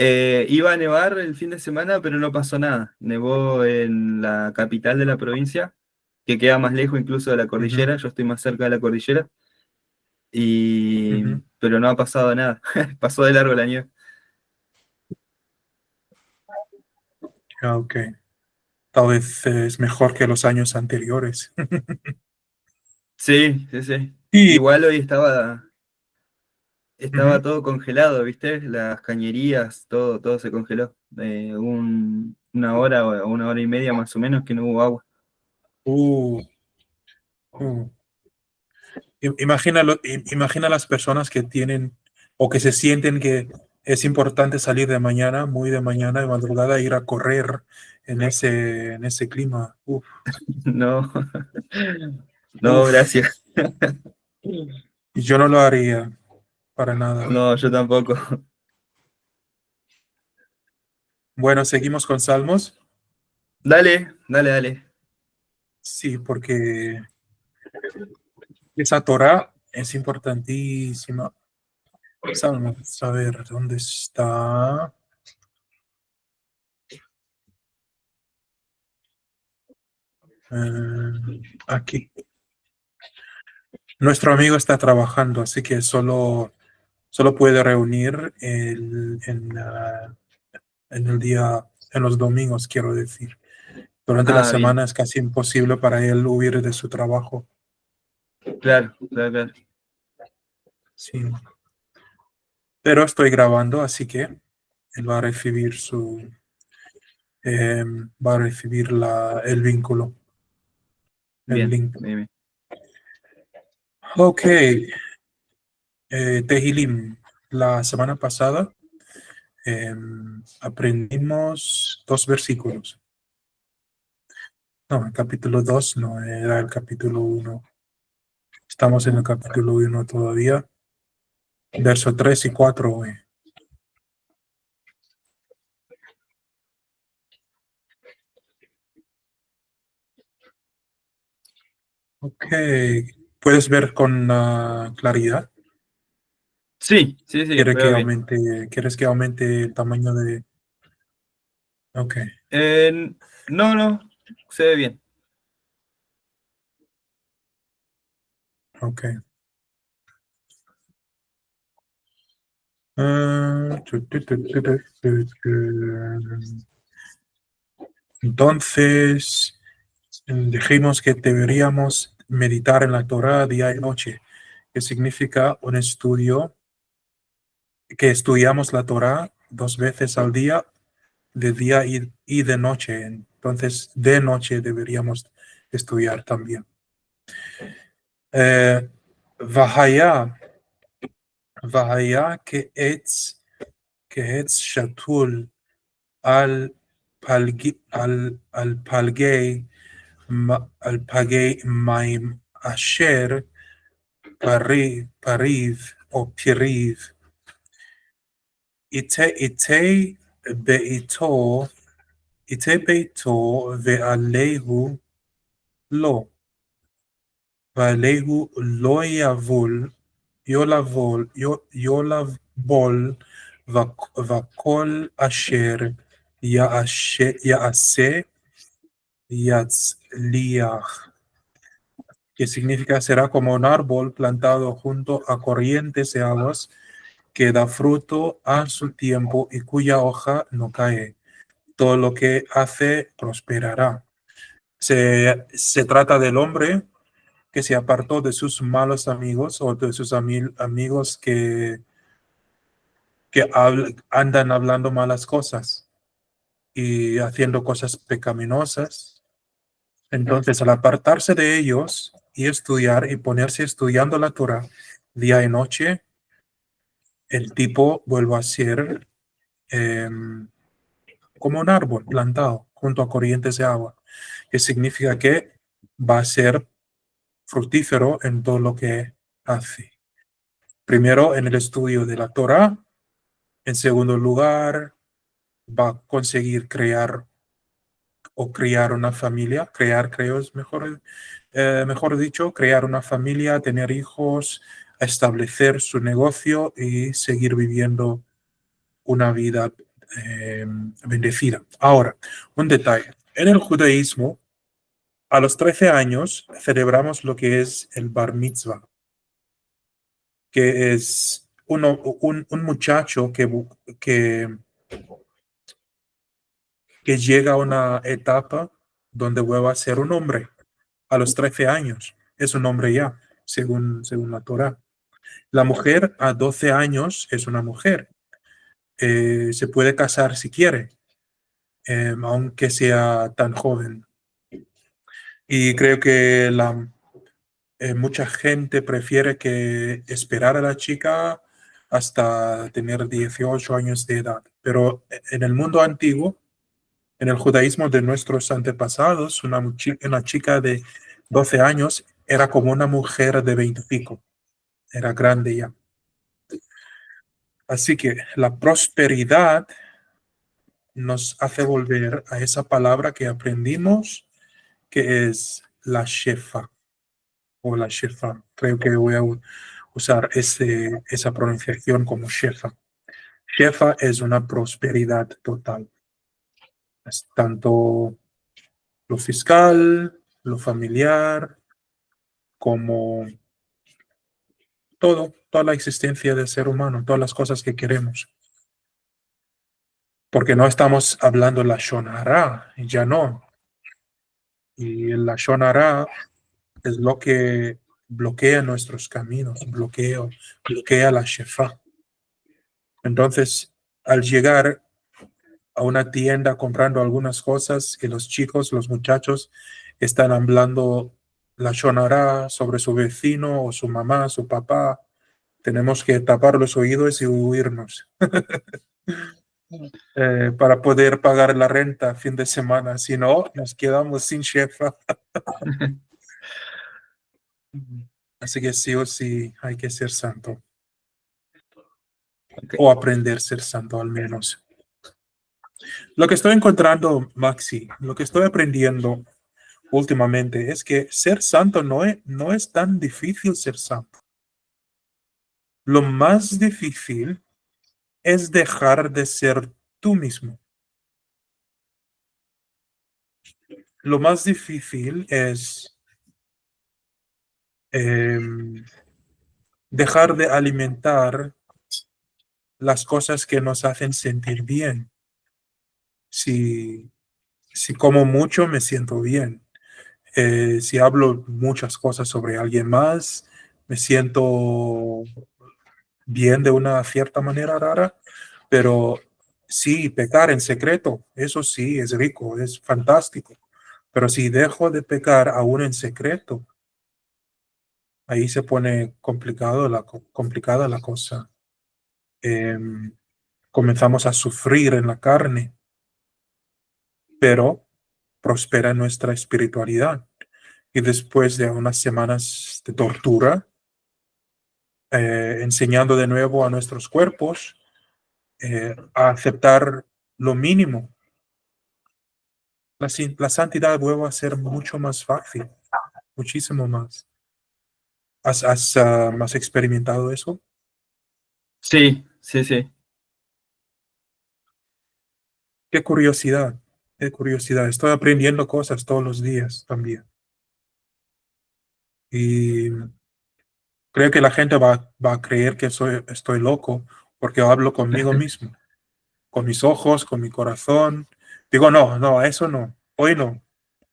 Iba a nevar el fin de semana, pero no pasó nada. Nevó en la capital de la provincia, que queda más lejos incluso de la Ujú, cordillera. Yo estoy más cerca de la cordillera, ujú. pero no ha pasado nada. Pasó de largo la nieve. Ah, ok. Tal vez es mejor que los años anteriores. Sí, sí, sí. Y Igual hoy estaba ujú. todo congelado, ¿viste? Las cañerías, todo se congeló. Una hora o una hora y media más o menos que no hubo agua. Uh, uh. Imagina las personas que tienen o que se sienten que es importante salir de mañana, muy de mañana, de madrugada, e ir a correr en ese clima. Uf, No, no, uf. gracias. Y yo no lo haría para nada. No, yo tampoco. Bueno, seguimos con Salmos. Dale, dale, dale. Sí, porque esa Torah es importantísima. Salmos, a ver, ¿dónde está? Aquí. Nuestro amigo está trabajando, así que solo puede reunir en el día, en los domingos, quiero decir. Durante la Ah, bien. semana es casi imposible para él huir de su trabajo. Claro, claro, claro. Sí. Pero estoy grabando, así que él va a recibir va a recibir el vínculo, el Bien, link. bien, bien. Ok, Tehilim. La semana pasada aprendimos dos versículos. No, el capítulo 2 no, era el capítulo uno. Estamos en el capítulo uno todavía. Verso 3 y 4 hoy. Ok, ¿puedes ver con claridad? Sí, sí, sí, veo bien. ¿Quieres que aumente el tamaño de...? Ok, No, no, se ve bien. ok. Entonces, dijimos que deberíamos meditar en la Torah día y noche, que significa un estudio, que estudiamos la Torah dos veces al día, de día y de noche. Entonces, de noche deberíamos estudiar también. Eh, Vahaya, Vahaya que etz shatul al palgei al pagei maim asher pariv o piriv ite beito ite beito ve'alehu lo ve'alehu lo יולבול וכל אשר יעשה יצליח, que significa será como un árbol plantado junto a corrientes de aguas que da fruto a su tiempo y cuya hoja no cae. Todo lo que hace prosperará. Se trata del hombre que se apartó de sus malos amigos o de sus amigos que andan hablando malas cosas y haciendo cosas pecaminosas. Entonces, al apartarse de ellos y estudiar y ponerse estudiando la Torah día y noche, el tipo vuelve a ser como un árbol plantado junto a corrientes de agua, que significa que va a ser fructífero en todo lo que hace. Primero, en el estudio de la Torah. En segundo lugar, va a conseguir crear o criar una familia, crear, creo es mejor dicho, crear una familia, tener hijos, establecer su negocio y seguir viviendo una vida bendecida. Ahora, un detalle. En el judaísmo, a los 13 años celebramos lo que es el bar mitzvah, que es un muchacho que, que llega a una etapa donde vuelve a ser un hombre. A los 13 años es un hombre ya, según la Torá. La mujer a 12 años es una mujer. Se puede casar si quiere, aunque sea tan joven. Y creo que mucha gente prefiere que esperar a la chica hasta tener 18 años de edad. Pero en el mundo antiguo, en el judaísmo de nuestros antepasados, una chica de 12 años era como una mujer de 20 y pico. Era grande ya. Así que la prosperidad nos hace volver a esa palabra que aprendimos, que es la shefa o la shefa. Creo que voy a usar esa pronunciación como shefa. Shefa es una prosperidad total. Es tanto lo fiscal, lo familiar, como toda la existencia del ser humano, todas las cosas que queremos. Porque no estamos hablando la Shonara, ya no. Y la Shonara es lo que bloquea nuestros caminos, bloquea la Shefa. Entonces, al llegar a una tienda comprando algunas cosas y los chicos, los muchachos, están hablando la Shonara sobre su vecino o su mamá, su papá, tenemos que tapar los oídos y huirnos para poder pagar la renta fin de semana. Si no, nos quedamos sin Shefa. Así que sí o sí hay que ser santo. Ok. O aprender a ser santo al menos. Lo que estoy encontrando, Maxi, lo que estoy aprendiendo últimamente es que ser santo no es tan difícil ser santo. Lo más difícil es dejar de ser tú mismo. Lo más difícil es dejar de alimentar las cosas que nos hacen sentir bien. Si, si como mucho, me siento bien. Si hablo muchas cosas sobre alguien más, me siento bien de una cierta manera rara, pero sí, pecar en secreto, eso sí, es rico, es fantástico. Pero si dejo de pecar aún en secreto, ahí se pone complicada la cosa. Em, Comenzamos a sufrir en la carne, pero prospera nuestra espiritualidad. Y después de unas semanas de tortura, enseñando de nuevo a nuestros cuerpos a aceptar lo mínimo. La santidad vuelve a ser mucho más fácil, muchísimo más. ¿Has experimentado eso? Sí, sí, sí. Qué curiosidad, qué curiosidad. Estoy aprendiendo cosas todos los días también. Y creo que la gente va a creer que estoy loco porque hablo conmigo mismo, con mis ojos, con mi corazón. Digo, no, no, eso no. Hoy no,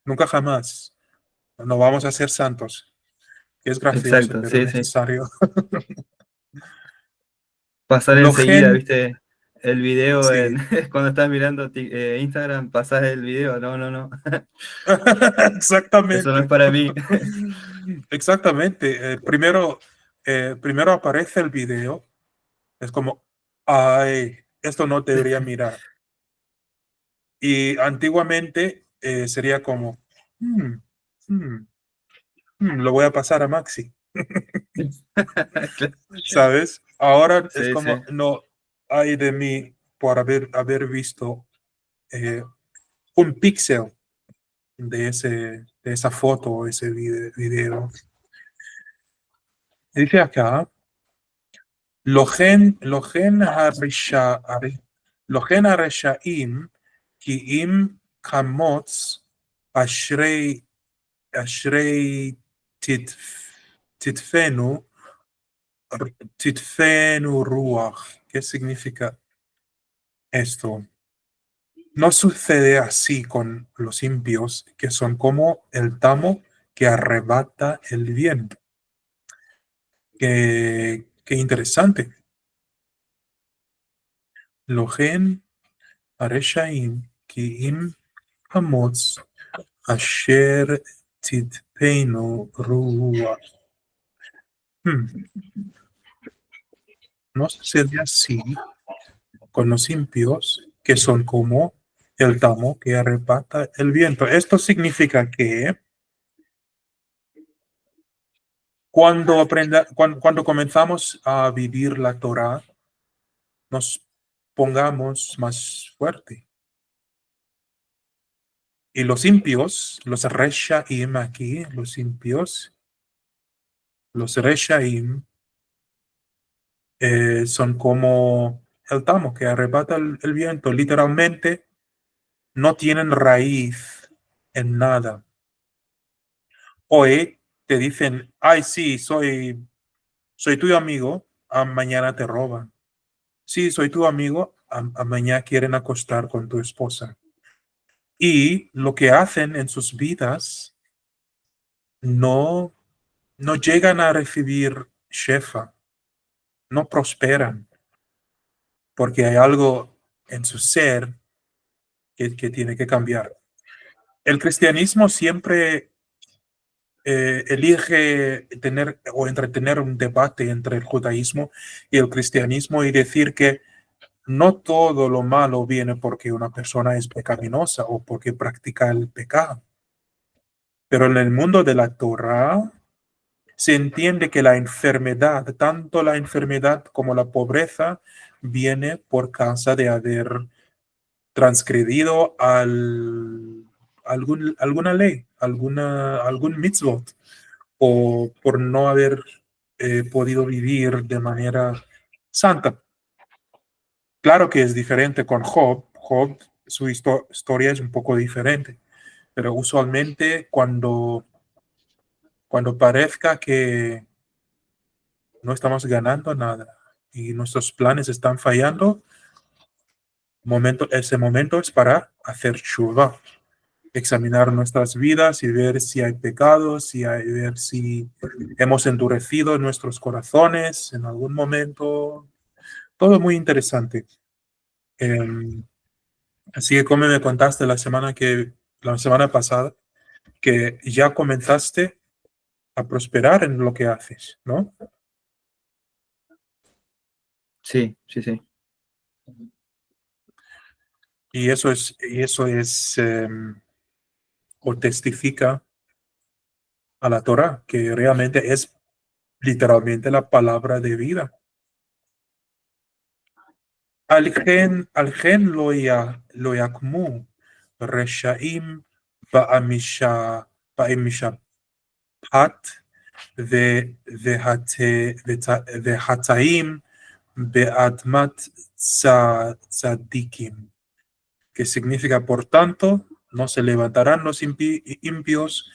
nunca jamás. No vamos a ser santos. Es gracioso, Exacto, pero sí, sí. necesario. Pasar Lo enseguida, gen, ¿viste? El video sí, cuando estás mirando Instagram, pasás el video. No, no, no. Eso no es exactamente. para mí. Exactamente. Primero aparece el video. Es como, ay, esto no debería mirar. Y antiguamente sería como, "Hmm, hmm, lo voy a pasar a Maxi, ¿sabes? Ahora es Sí, como, sí. no, hay de mí por haber visto eh, un píxel de esa foto o ese video. Dice acá, lo gen harisha, Lochen הרשעים כי אם כמוץ אשרי תדפנו ruach. ¿Qué significa esto? No sucede así con los impios, que son como el tamo que arrebata el viento. Qué interesante. Lohen הרשעים כי אם כמוץ אשר תדפנו רוח. No sucede así con los impios, que son como el tamo que arrebata el viento. Esto significa que cuando comenzamos a vivir la Torah, nos pongamos más fuerte. Y los impios, los reshaim aquí, los impios, los reshaim son como el tamo que arrebata el viento. Literalmente no tienen raíz en nada. Hoy te dicen, ay, sí, soy tu amigo, mañana te roban. Sí, soy tu amigo, mañana quieren acostar con tu esposa. Y lo que hacen en sus vidas no, no llegan a recibir shefa, no prosperan, porque hay algo en su ser que tiene que cambiar. El cristianismo siempre elige tener o entretener un debate entre el judaísmo y el cristianismo y decir que no todo lo malo viene porque una persona es pecaminosa o porque practica el pecado. Pero en el mundo de la Torah se entiende que la enfermedad, tanto la enfermedad como la pobreza, viene por causa de haber transgredido alguna ley, algún mitzvot, o por no haber podido vivir de manera santa. Claro que es diferente con Job. Job, su historia es un poco diferente, pero usualmente cuando parezca que no estamos ganando nada y nuestros planes están fallando, ese momento es para hacer tshuva, examinar nuestras vidas y ver si hay pecados, ver si hemos endurecido nuestros corazones en algún momento. Todo muy interesante. Así que como me contaste la semana pasada, que ya comenzaste a prosperar en lo que haces, ¿no? Sí, sí, sí. Y eso es o testifica a la Torah, que realmente es literalmente la palabra de vida. al gen lo yakmu, reshaim ba'amishapat והחטאים be'admat tzadikim, que significa, por tanto, no se levantarán los impios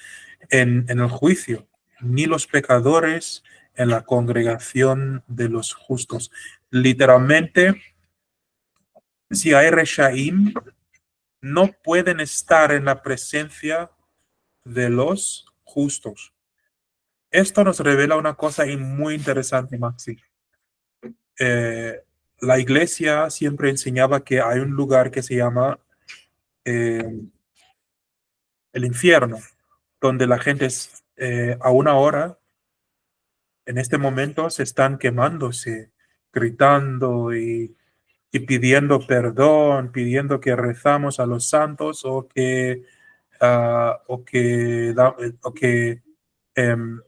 en el juicio, ni los pecadores en la congregación de los justos. Literalmente, si hay reshaim, no pueden estar en la presencia de los justos. Esto nos revela una cosa muy interesante, Maxi. La iglesia siempre enseñaba que hay un lugar que se llama el infierno, donde la gente a una hora, en este momento, se están quemándose, gritando y pidiendo perdón, pidiendo que rezamos a los santos o que em,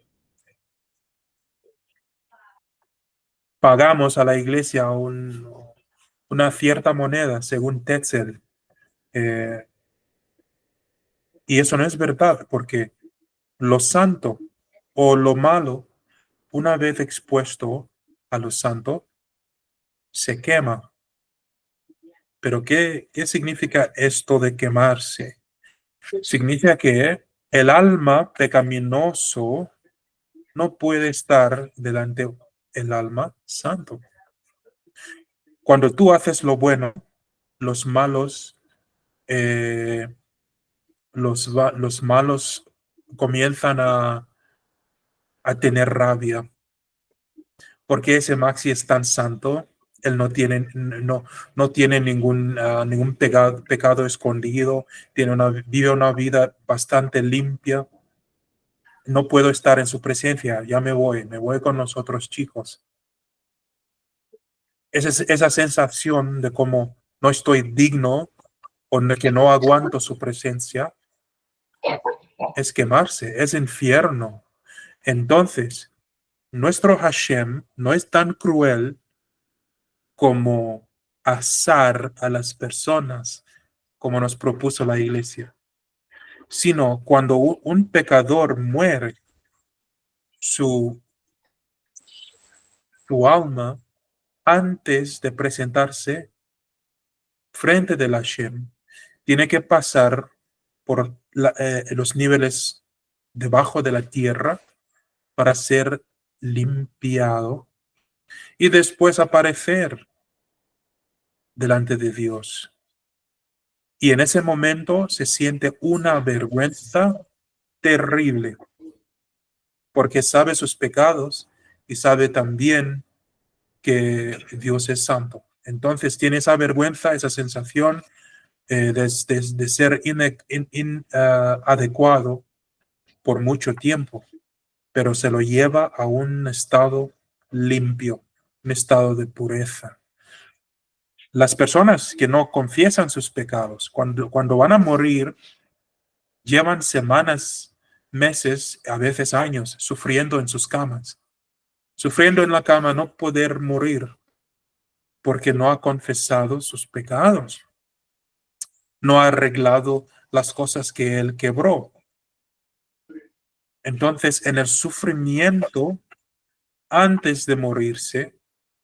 pagamos a la iglesia una cierta moneda según Tetzel. Y eso no es verdad, porque lo santo o lo malo, una vez expuesto a lo santo, se quema. Pero ¿qué significa esto de quemarse? Significa que el alma pecaminoso no puede estar delante del alma santo. Cuando tú haces lo bueno, los malos, eh, los malos comienzan a tener rabia. Porque ese Maxi es tan santo, él no tiene ningún pecado escondido, vive una vida bastante limpia. No puedo estar en su presencia, ya me voy con los otros chicos. Esa sensación de como no estoy digno o de que no aguanto su presencia es quemarse, es infierno. Entonces, nuestro Hashem no es tan cruel como asar a las personas como nos propuso la iglesia, sino cuando un pecador muere, su, su alma, antes de presentarse frente del Hashem, tiene que pasar por los niveles debajo de la tierra para ser limpiado y después aparecer delante de Dios. Y en ese momento se siente una vergüenza terrible, porque sabe sus pecados y sabe también que Dios es santo. Entonces tiene esa vergüenza, esa sensación de ser inadecuado por mucho tiempo, pero se lo lleva a un estado limpio, un estado de pureza. Las personas que no confiesan sus pecados, cuando van a morir, llevan semanas, meses, a veces años, sufriendo en sus camas, sufriendo en la cama, no poder morir, porque no ha confesado sus pecados, no ha arreglado las cosas que él quebró. Entonces, en el sufrimiento, antes de morirse,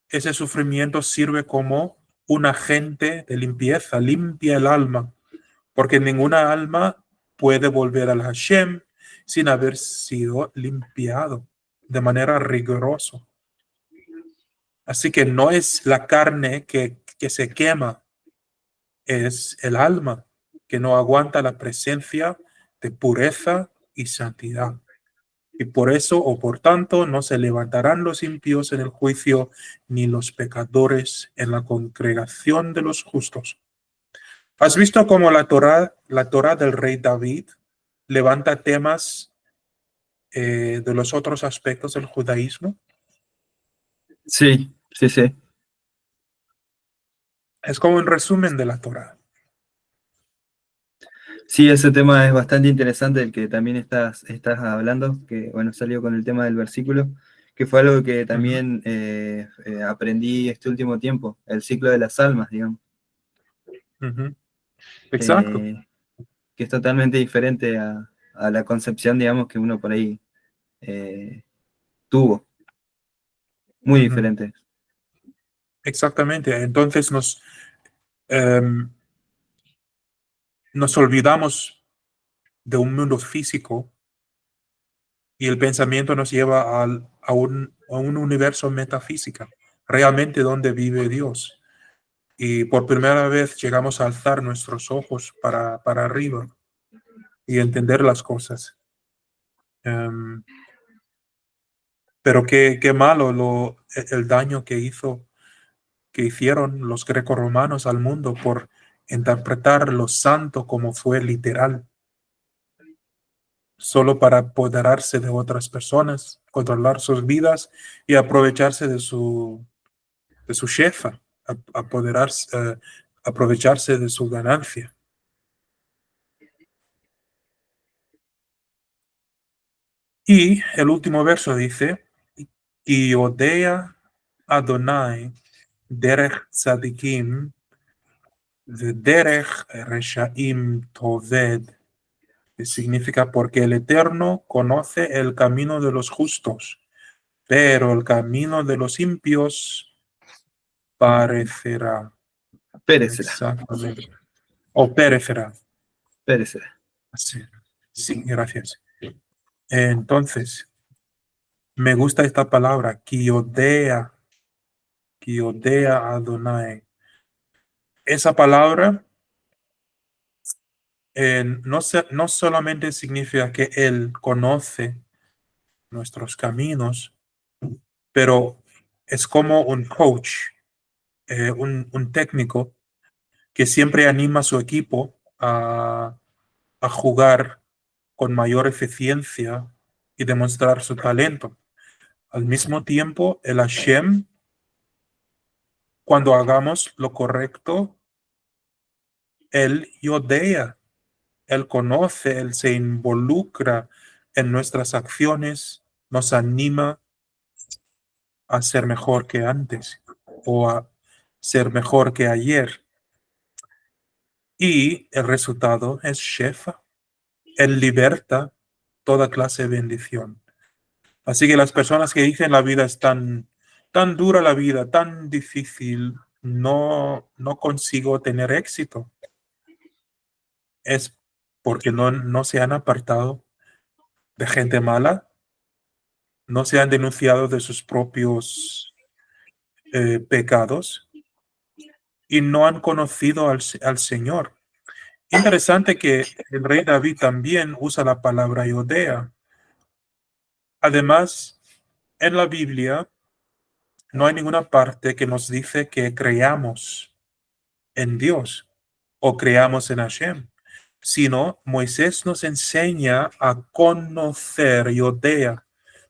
ese sufrimiento sirve como un agente de limpieza, limpia el alma, porque ninguna alma puede volver al Hashem sin haber sido limpiado de manera rigurosa. Así que no es la carne que se quema, es el alma que no aguanta la presencia de pureza y santidad. Y por eso, o por tanto, no se levantarán los impíos en el juicio, ni los pecadores en la congregación de los justos. ¿Has visto cómo la Torá del rey David levanta temas de los otros aspectos del judaísmo? Sí, sí, sí. Es como un resumen de la Torá. Sí, ese tema es bastante interesante, el que también estás hablando, que bueno, salió con el tema del versículo, que fue algo que Ujú, también aprendí este último tiempo, el ciclo de las almas, digamos, ujú. Exacto. eh, que es totalmente diferente a la concepción, digamos, que uno por ahí eh, tuvo, muy Ujú. diferente. Exactamente. Entonces em, nos olvidamos de un mundo físico y el pensamiento nos lleva a un universo metafísico, realmente donde vive Dios. Y por primera vez llegamos a alzar nuestros ojos para arriba y entender las cosas. Em, pero qué malo el daño que hicieron los grecorromanos al mundo por interpretar lo santo como fue literal, solo para apoderarse de otras personas, controlar sus vidas y aprovecharse de su jefa, aprovecharse de su ganancia. Y el último verso dice, y odea Adonai derech tzadikim derech reshaim toved, que significa porque el Eterno conoce el camino de los justos, pero el camino de los impios parecerá. péresela, Exactamente. O perefera. péresela. Sí, sí, gracias. Entonces, me gusta esta palabra, Kiodea Adonai. Esa palabra no solamente significa que Él conoce nuestros caminos, pero es como un coach, un técnico que siempre anima a su equipo a jugar con mayor eficiencia y demostrar su talento. Al mismo tiempo, el Hashem, cuando hagamos lo correcto, Él yodea, Él conoce, Él se involucra en nuestras acciones, nos anima a ser mejor que antes o a ser mejor que ayer. Y el resultado es Shefa. Él liberta toda clase de bendición. Así que las personas que dicen la vida es tan dura la vida, tan difícil, no consigo tener éxito, es porque no se han apartado de gente mala, no se han denunciado de sus propios pecados y no han conocido al Señor. Interesante que el rey David también usa la palabra Judea. Además, en la Biblia no hay ninguna parte que nos dice que creamos en Dios o creamos en Hashem, sino Moisés nos enseña a conocer Judea,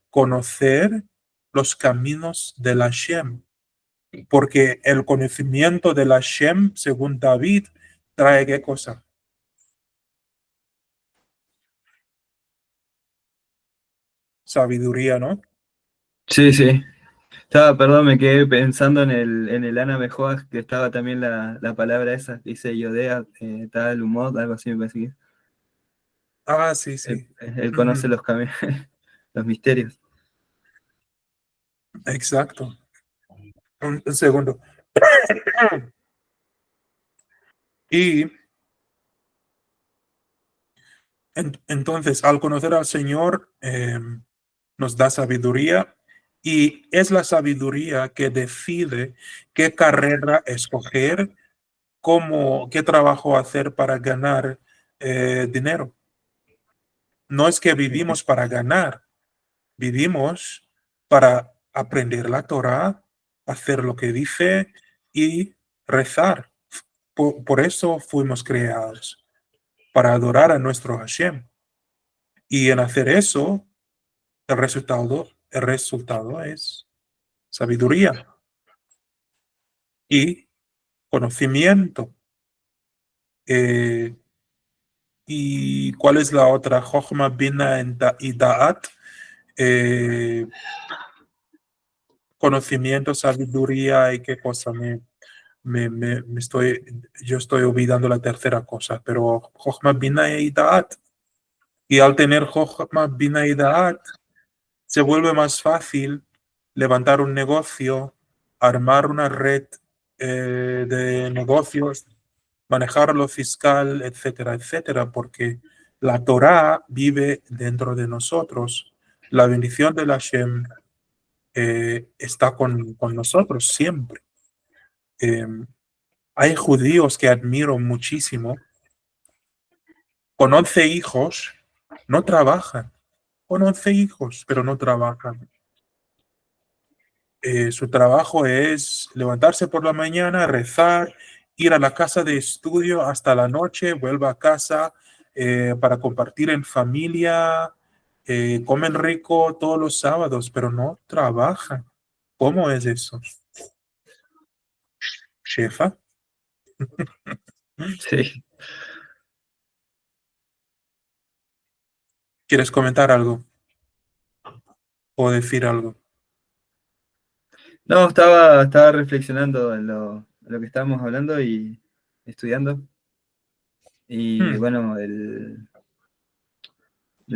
conocer los caminos del Hashem, porque el conocimiento del Hashem, según David, trae qué cosa? Sabiduría, ¿no? Sí, sí. Estaba, perdón, me quedé pensando en el Ana Mejoas, que estaba también la palabra esa, que dice Yodea, tal, humor, algo así me parece que es. Ah, sí, Él, sí. él conoce Ujú. los caminos, los misterios. Exacto. Un segundo. Y entonces, al conocer al Señor, nos da sabiduría y es la sabiduría que decide qué carrera escoger, qué trabajo hacer para ganar dinero. No es que vivimos para ganar, vivimos para aprender la Torah, hacer lo que dice y rezar. Por eso fuimos creados, para adorar a nuestro Hashem. Y en hacer eso, el resultado es sabiduría y conocimiento. Eh, ¿Y cuál es la otra? Jochma, Bina y Da'at. Eh, Conocimiento, sabiduría y qué cosa. Yo estoy olvidando la tercera cosa, pero Jochma, Bina y Da'at. Y al tener Jochma, Bina y Da'at, se vuelve más fácil levantar un negocio, armar una red de negocios, manejar lo fiscal, etcétera, etcétera, porque la Torá vive dentro de nosotros. La bendición de la Hashem está con nosotros siempre. Eh, Hay judíos que admiro muchísimo. Con 11 hijos, no trabajan. Con 11 hijos, pero no trabajan. Su trabajo es levantarse por la mañana, rezar, ir a la casa de estudio hasta la noche, vuelve a casa para compartir en familia, comen rico todos los sábados, pero no trabajan. ¿Cómo es eso? Shefa, Sí. ¿quieres comentar algo o decir algo? No, estaba reflexionando en lo que estábamos hablando y estudiando. Y Hmm, bueno,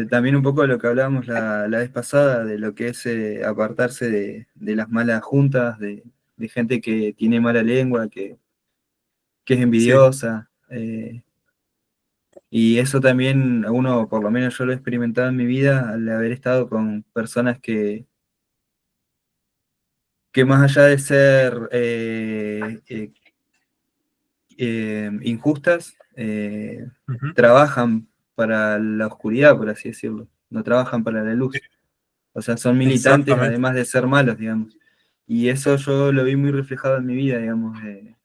también un poco de lo que hablábamos la vez pasada, de lo que es apartarse de las malas juntas, de gente que tiene mala lengua, que es Sí. envidiosa. Y eso también uno, por lo menos yo lo he experimentado en mi vida, al haber estado con personas que más allá de ser injustas, Ujú. trabajan para la oscuridad, por así decirlo, no trabajan para la luz. O sea, son militantes Exactamente. además de ser malos, digamos. Y eso yo lo vi muy reflejado en mi vida, digamos, de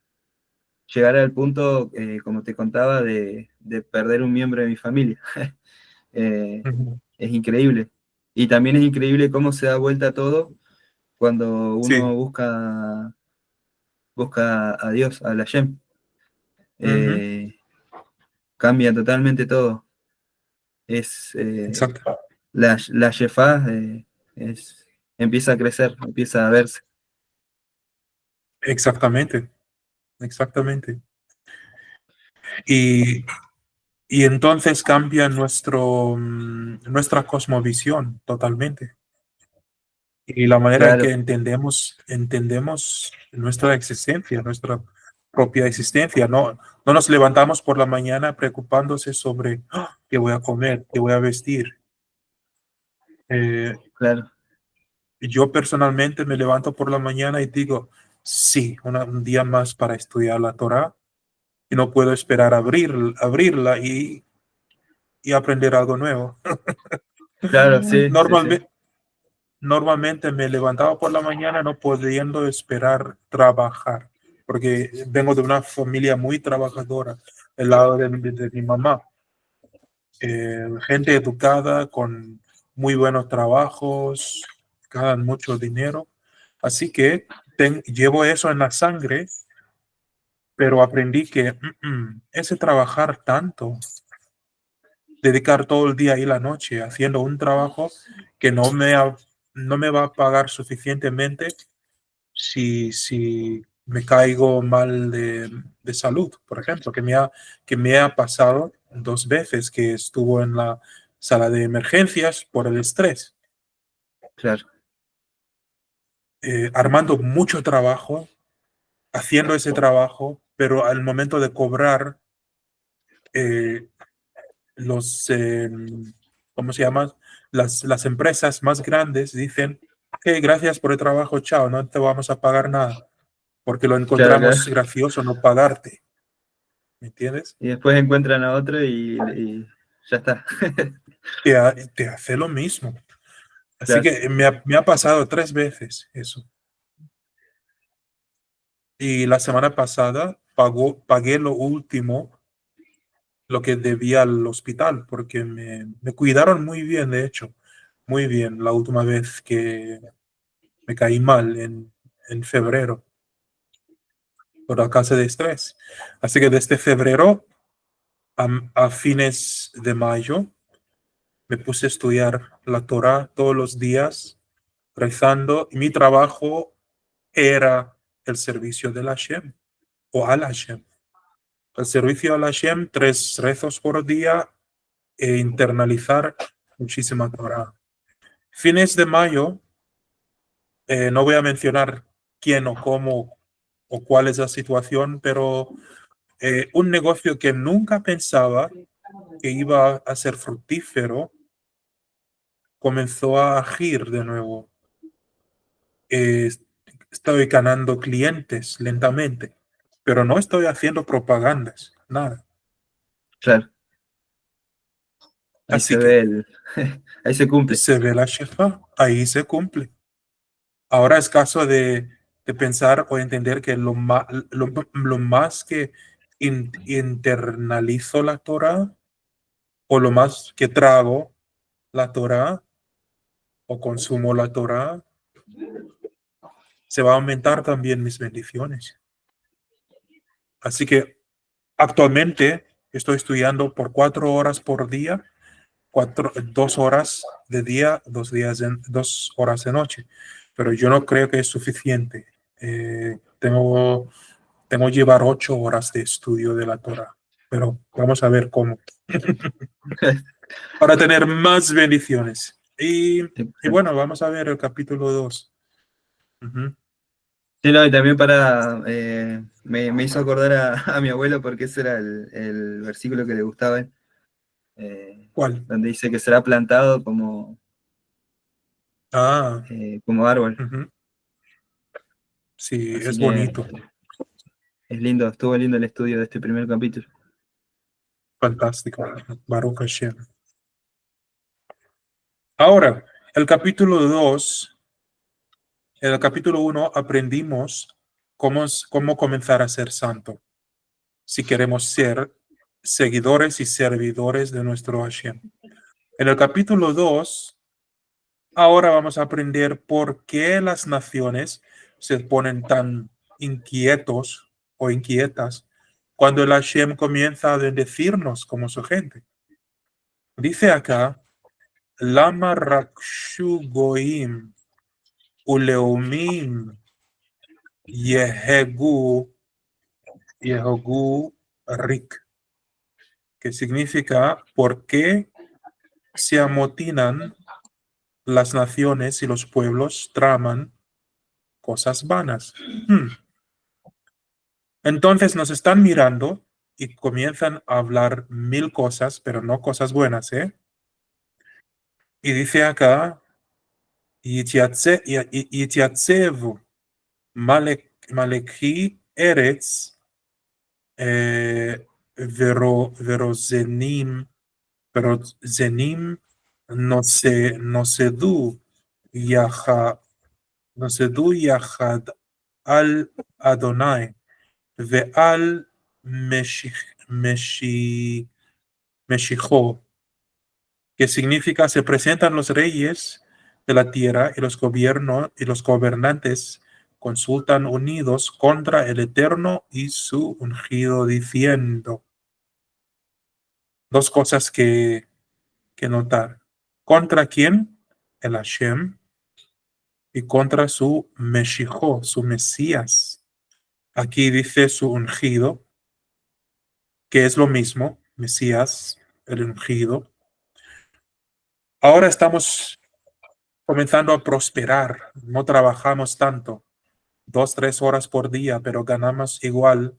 llegar al punto, como te contaba, de perder un miembro de mi familia. Eh, Ujú. es increíble. Y también es increíble cómo se da vuelta todo cuando Sí. uno busca a Dios, a la Shem. Ujú. Eh, Cambia totalmente todo. Es Exacto. la Shefá empieza a crecer, empieza a verse. Exactamente. Exactamente. Y, y entonces cambia nuestra cosmovisión totalmente. Y la manera en que Claro, entendemos nuestra existencia, nuestra propia existencia. No nos levantamos por la mañana preocupándose sobre qué voy a comer, qué voy a vestir. Eh, claro, yo personalmente me levanto por la mañana y digo, sí, un día más para estudiar la Torá y no puedo esperar abrirla y aprender algo nuevo. claro, sí, sí, sí, Normalmente, normalmente me levantaba por la mañana no pudiendo esperar trabajar, porque vengo de una familia muy trabajadora, del lado de mi mamá. Gente educada con muy buenos trabajos, ganan mucho dinero. Así que llevo eso en la sangre, pero aprendí que ese trabajar tanto, dedicar todo el día y la noche haciendo un trabajo que no me va a pagar suficientemente si me caigo mal de salud, por ejemplo, que me ha pasado 2 veces que estuvo en la sala de emergencias por el estrés, claro, armando mucho trabajo, haciendo ese trabajo, pero al momento de cobrar, eh, los, ¿cómo se llama? Las empresas más grandes dicen, "Ok, gracias por el trabajo, chao, no te vamos a pagar nada, porque lo claro, claro. encontramos gracioso no pagarte". ¿Me entiendes? Y después encuentran a otro y ya está. Te hace lo mismo. Así Claro, que me ha pasado 3 veces eso. Y la semana pasada pagué lo último, lo que debía al hospital, porque me cuidaron muy bien, de hecho, muy bien, la última vez que me caí mal en febrero por la casa de estrés. Así que desde febrero a fines de mayo me puse a estudiar la Torah todos los días, rezando, y mi trabajo era el servicio de la Hashem o al Hashem. El servicio al Hashem, 3 rezos por día e internalizar muchísima Torah. Fines de mayo, no voy a mencionar quién o cómo o cuál es la situación, pero un negocio que nunca pensaba que iba a ser fructífero comenzó a agir de nuevo. Eh, Estoy ganando clientes lentamente, pero no estoy haciendo propagandas, nada. claro. Ahí Así se que ve ahí se cumple. se ve la shefa, ahí se cumple. Ahora es caso de pensar o entender que lo más que internalizo la Torah o lo más que trago la Torah o consumo la Torah, se va a aumentar también mis bendiciones. Así que actualmente estoy estudiando por 4 horas por día, 2 horas de día, 2 horas de noche, pero yo no creo que es suficiente. Tengo que llevar 8 horas de estudio de la Torah, pero vamos a ver cómo, para tener más bendiciones. Y bueno, vamos a ver el capítulo 2. Ujú. Sí, no, y también me hizo acordar a mi abuelo porque ese era el versículo que le gustaba a él, ¿Cuál? donde dice que será plantado Ah, como árbol. ujú. Sí, Así es que bonito, es lindo, estuvo lindo el estudio de este primer capítulo. fantástico. Baruch Hashem. Ahora, el capítulo 2, en el capítulo 1 aprendimos cómo comenzar a ser santo, si queremos ser seguidores y servidores de nuestro Hashem. En el capítulo 2, ahora vamos a aprender por qué las naciones se ponen tan inquietos o inquietas cuando el Hashem comienza a bendecirnos como su gente. Dice acá, Lama Rakshu Goim Uleumim Yehegu Yehegu Rik, que significa ¿por qué se amotinan las naciones y los pueblos traman cosas vanas? Entonces nos están mirando y comienzan a hablar mil cosas, pero no cosas buenas, ¿eh? Y dice acá, Yitiatsevu Malekhi Eretz Verozenim Zenim no se du yaha no se du yahad al Adonai ve al Meshi- Meshijo, que significa se presentan los reyes de la tierra y los gobiernos y los gobernantes consultan unidos contra el Eterno y su ungido diciendo dos cosas que notar. ¿Contra quién? El Hashem, y contra su Meshijo, su Mesías. Aquí dice su ungido, que es lo mismo, Mesías, el ungido. Ahora estamos comenzando a prosperar, no trabajamos tanto, 2, 3 horas por día, pero ganamos igual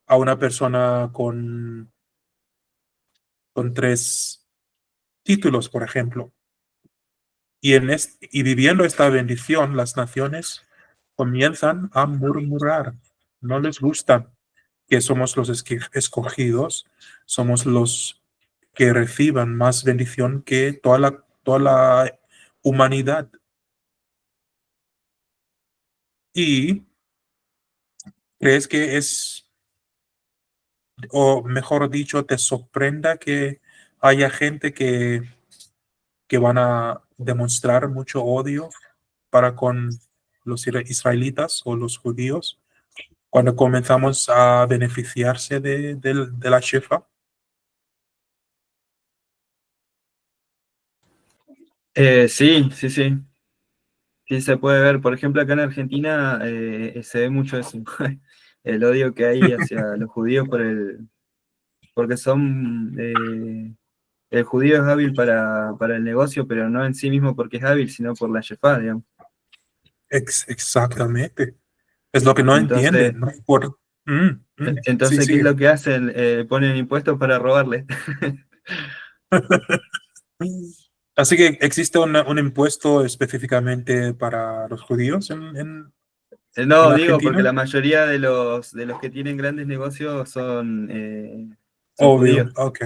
a una persona con 3 títulos, por ejemplo. Y viviendo esta bendición, las naciones comienzan a murmurar. No les gusta que somos los escogidos, somos los que reciban más bendición que toda la humanidad. Y crees que o mejor dicho, te sorprenda que haya gente que van a demostrar mucho odio para con los israelitas o los judíos cuando comenzamos a beneficiarse de la Shefa. Sí, sí, sí. Sí, se puede ver. Por ejemplo, acá en Argentina se ve mucho eso. El odio que hay hacia los judíos porque el judío es hábil para el negocio, pero no en sí mismo porque es hábil, sino por la yefá, digamos. Exactamente. Es lo que no Entonces, entienden, ¿no? Sí, entonces, ¿qué es sigue. lo que hacen? Ponen impuestos para robarle. Así que existe un impuesto específicamente para los judíos en No, digo, porque Argentina. la mayoría de los que tienen grandes negocios son Obvio, judíos. ok,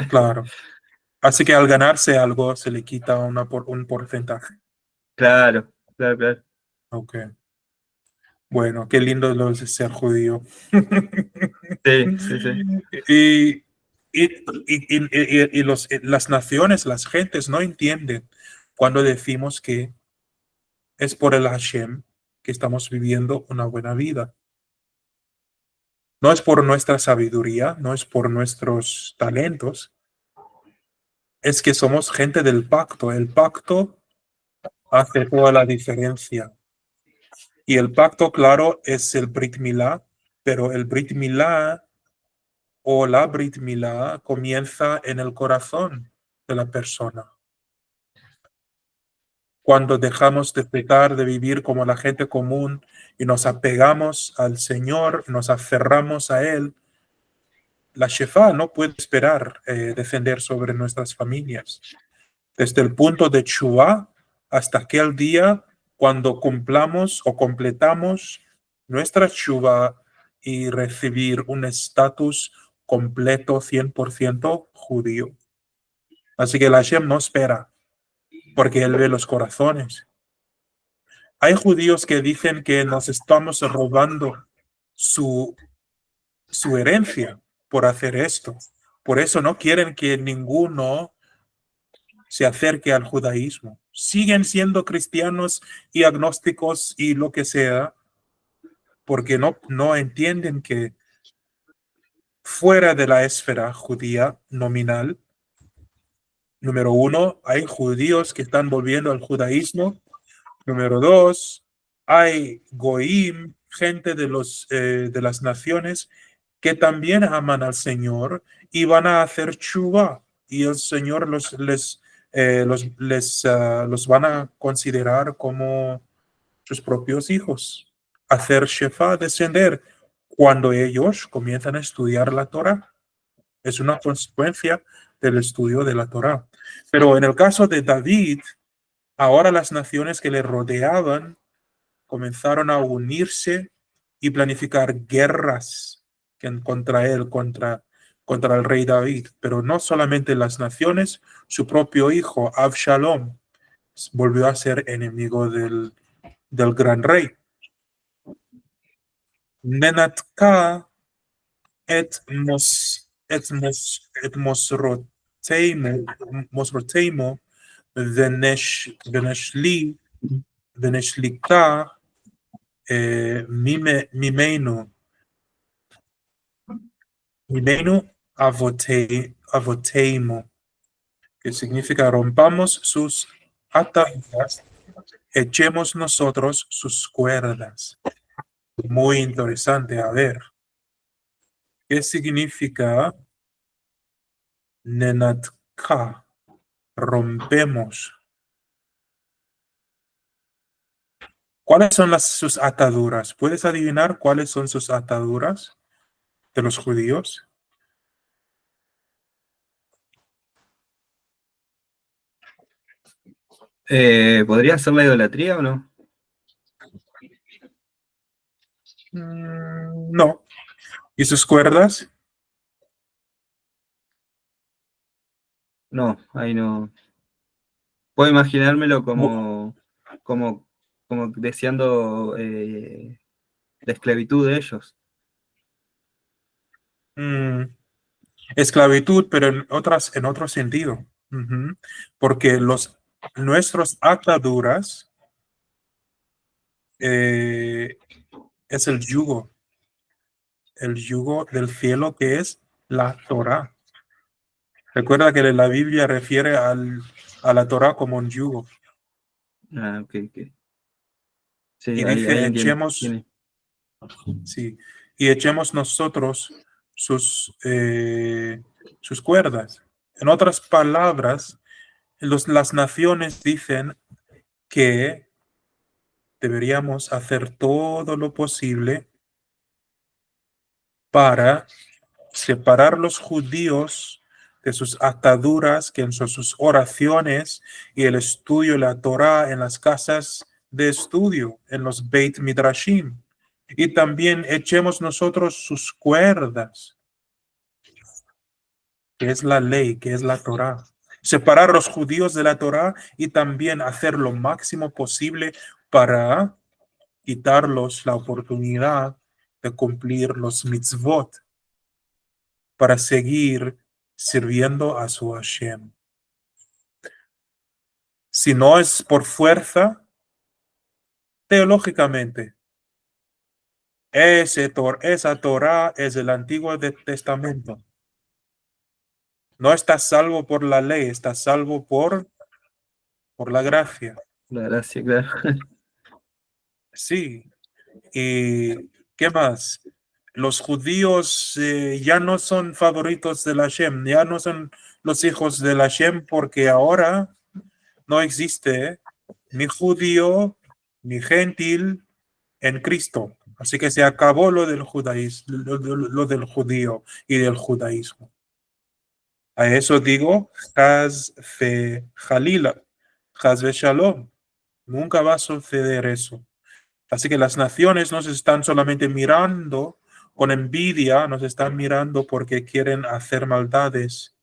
claro. Así que al ganarse algo se le quita un porcentaje. Claro, claro, claro. Ok, bueno, qué lindo lo de ser judío. Sí, sí, sí. Y, las naciones, las gentes no entienden cuando decimos que es por el Hashem que estamos viviendo una buena vida. No es por nuestra sabiduría, no es por nuestros talentos, es que somos gente del pacto. El pacto hace toda la diferencia. Y el pacto, claro, es el Brit Milá, pero el Brit Milá o la Brit Milá comienza en el corazón de la persona. cuando dejamos de pecar, de vivir como la gente común y nos apegamos al Señor, nos aferramos a Él, la Shefa no puede esperar descender sobre nuestras familias. Desde el punto de Tshuva hasta aquel día cuando cumplamos o completamos nuestra Tshuva y recibir un estatus completo 100% judío. Así que la Hashem no espera, porque Él ve los corazones. Hay judíos que dicen que nos estamos robando su herencia por hacer esto. Por eso no quieren que ninguno se acerque al judaísmo. Siguen siendo cristianos y agnósticos y lo que sea, porque no entienden que fuera de la esfera judía nominal, número uno, hay judíos que están volviendo al judaísmo. Número dos, hay goim, gente de las naciones que también aman al Señor y van a hacer tshuva, y el Señor los van a considerar como sus propios hijos. Hacer shefa, descender, cuando ellos comienzan a estudiar la Torah. Es una consecuencia del estudio de la Torah. Pero en el caso de David, ahora las naciones que le rodeaban comenzaron a unirse y planificar guerras contra él, contra el rey David. Pero no solamente las naciones, su propio hijo, Absalom, volvió a ser enemigo del gran rey. Nenatka mosroteimu ונשליקה ממנו avoteimu, que significa rompamos sus ataduras, echemos nosotros sus cuerdas. Muy interesante, a ver. ¿Qué significa nenatka? Rompemos. ¿Cuáles son sus ataduras? ¿Puedes adivinar cuáles son sus ataduras de los judíos? ¿Podría ser la idolatría o no? No. ¿Y sus cuerdas? No, ahí no. Puedo imaginármelo como deseando la esclavitud de ellos. Esclavitud, pero en otro sentido. Porque nuestras ataduras es el yugo del cielo, que es la Torah. Recuerda que la Biblia refiere a la Torah como un yugo. Ah, ok. Sí, Y ahí dice, entiendo. echemos nosotros sus cuerdas. En otras palabras, las naciones dicen que deberíamos hacer todo lo posible para separar los judíos de sus ataduras, que son sus oraciones y el estudio de la Torah en las casas de estudio, en los Beit Midrashim. Y también echemos nosotros sus cuerdas, que es la ley, que es la Torah. Separar los judíos de la Torah y también hacer lo máximo posible para quitarlos la oportunidad de cumplir los mitzvot, para seguir sirviendo a su Hashem. Si no es por fuerza, teológicamente, esa Torah es el Antiguo Testamento. No estás salvo por la ley, estás salvo por la gracia. La gracia, claro. Sí. ¿Y qué más? Los judíos ya no son favoritos de la Hashem, ya no son los hijos de la Hashem, porque ahora no existe ni judío, ni gentil en Cristo. Así que se acabó lo del judaísmo, lo del judío y del judaísmo. A eso digo, Haz fe Jalila, Haz ve Shalom. Nunca va a suceder eso. Así que las naciones nos están solamente mirando con envidia, nos están mirando porque quieren hacer maldades,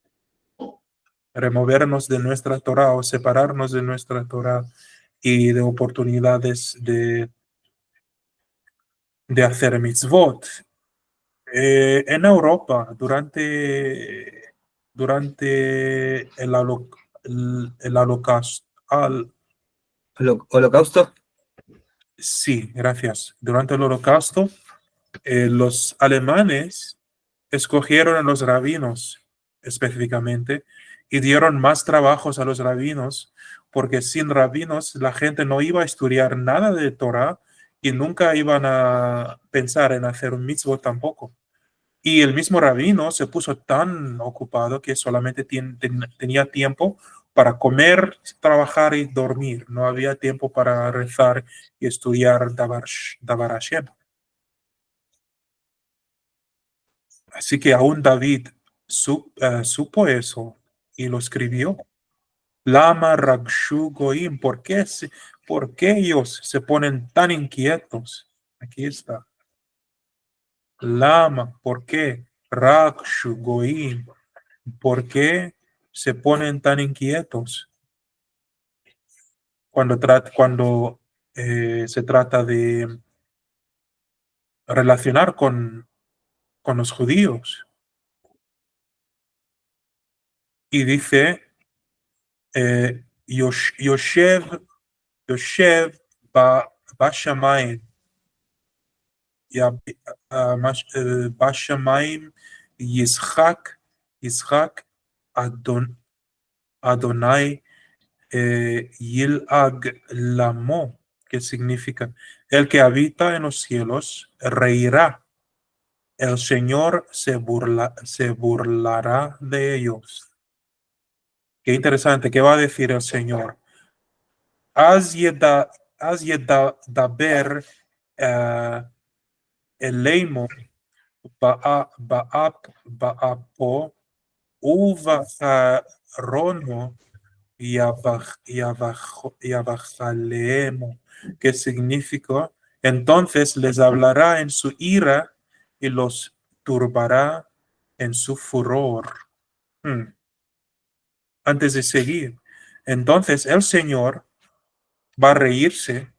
removernos de nuestra Torah o separarnos de nuestra Torah y de oportunidades de hacer mitzvot. En Europa, durante el holocausto, ¿Holocausto? sí, gracias. Durante el holocausto, los alemanes escogieron a los rabinos específicamente y dieron más trabajos a los rabinos porque sin rabinos la gente no iba a estudiar nada de Torah y nunca iban a pensar en hacer un mitzvot tampoco. Y el mismo rabino se puso tan ocupado que solamente tenía tiempo para comer, trabajar y dormir. No había tiempo para rezar y estudiar Davar Hashem. Así que aún David supo eso y lo escribió. Lama Ragshu Goim, ¿por qué ellos se ponen tan inquietos? Aquí está. Lama, ¿por qué? Ragshu Goim, ¿por qué se ponen tan inquietos cuando se trata de relacionar con los judíos? Y dice, Yoshev בשמיים, בשמיים ישחק Adonai Yil'ag Lamo, que significa el que habita en los cielos reirá, el Señor se burlará de ellos. Qué interesante, ¿qué va a decir el Señor? אז ידבר אלינו באפו ובחרונו יבחלemo, que significa, entonces les hablará en su ira y los turbará en su furor. Antes de seguir, entonces el Señor va a reírse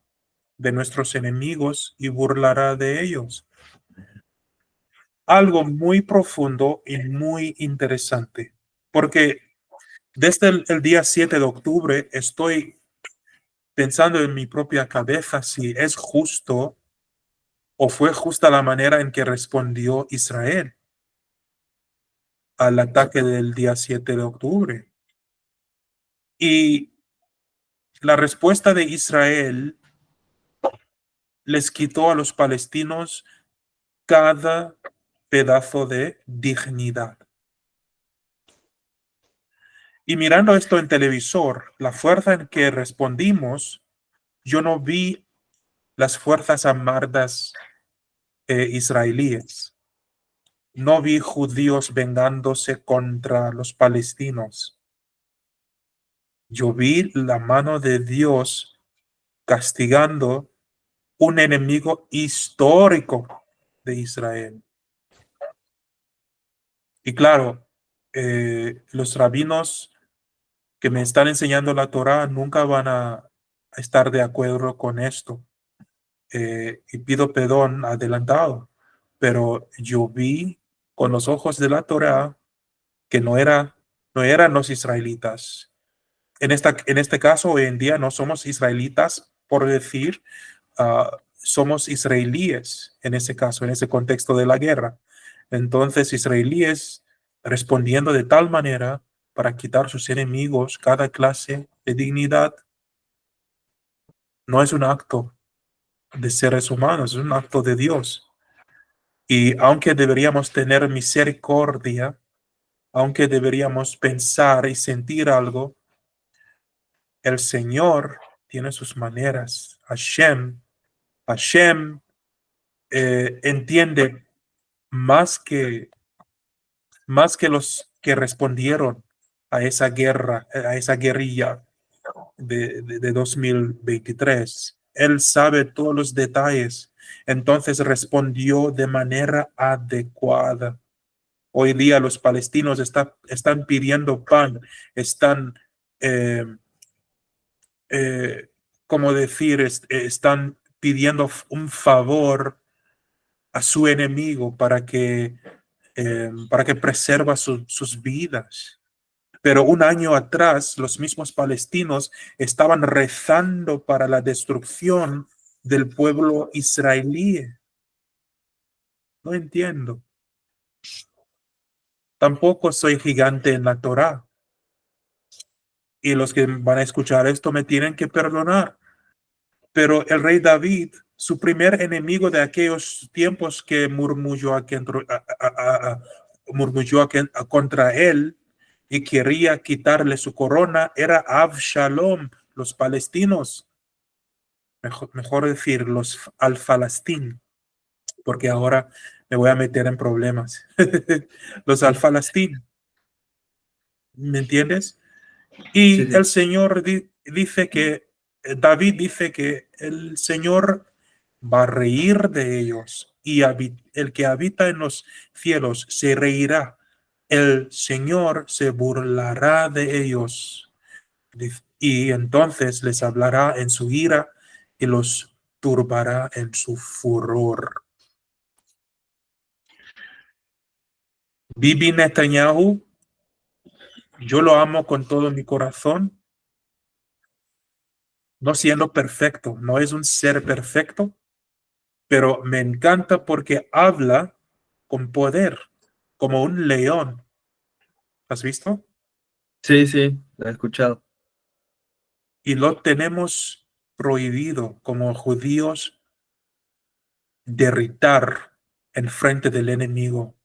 de nuestros enemigos y burlará de ellos. Algo muy profundo y muy interesante, porque desde el día 7 de octubre estoy pensando en mi propia cabeza si es justo o fue justa la manera en que respondió Israel al ataque del día 7 de octubre. Y la respuesta de Israel les quitó a los palestinos cada pedazo de dignidad. Y mirando esto en televisor, la fuerza en que respondimos, yo no vi las fuerzas armadas israelíes. No vi judíos vengándose contra los palestinos. Yo vi la mano de Dios castigando un enemigo histórico de Israel. Y claro, los rabinos que me están enseñando la Torá nunca van a estar de acuerdo con esto. Y pido perdón adelantado, pero yo vi con los ojos de la Torá que no eran los israelitas. En este caso, hoy en día no somos israelitas por decir, somos israelíes en ese caso, en ese contexto de la guerra. Entonces, israelíes respondiendo de tal manera para quitar sus enemigos cada clase de dignidad, no es un acto de seres humanos, es un acto de Dios. Y aunque deberíamos tener misericordia, aunque deberíamos pensar y sentir algo, el Señor tiene sus maneras. Hashem entiende más que los que respondieron a esa guerra, a esa guerrilla de 2023. Él sabe todos los detalles. Entonces respondió de manera adecuada. Hoy día los palestinos están pidiendo pan, están, eh, como decir, están pidiendo un favor a su enemigo para que preserva sus vidas. Pero un año atrás, los mismos palestinos estaban rezando para la destrucción del pueblo israelí. No entiendo. Tampoco soy gigante en la Torá. Y los que van a escuchar esto me tienen que perdonar. Pero el rey David, su primer enemigo de aquellos tiempos que murmuró contra él y quería quitarle su corona, era Absalom, los palestinos, mejor decir, los al-Falastín, porque ahora me voy a meter en problemas. Los al-Falastín, ¿me entiendes? Sí, Y el sí. Señor dice que, David dice que el Señor va a reír de ellos y el que habita en los cielos se reirá. El Señor se burlará de ellos y entonces les hablará en su ira y los turbará en su furor. Bibi Netanyahu, yo lo amo con todo mi corazón, no siendo perfecto, no es un ser perfecto, pero me encanta porque habla con poder, como un león. ¿Has visto? Sí, sí, lo he escuchado. Y lo tenemos prohibido como judíos derritar en frente del enemigo.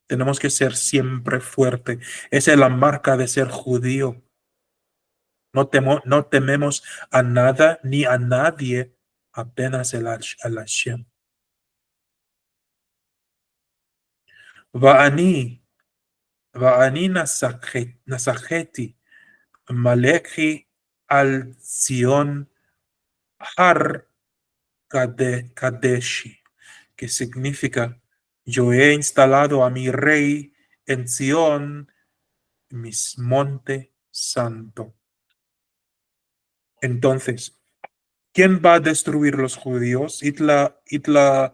Tenemos que ser siempre fuerte. Esa es la marca de ser judío. No tememos a nada ni a nadie, apenas el Hashem. Va'ani, va'ani nasacheti, Malekhi al Zion Har Kadeshi, que significa, yo he instalado a mi rey en Zion, mis monte santo. Entonces, ¿quién va a destruir los judíos? Hitler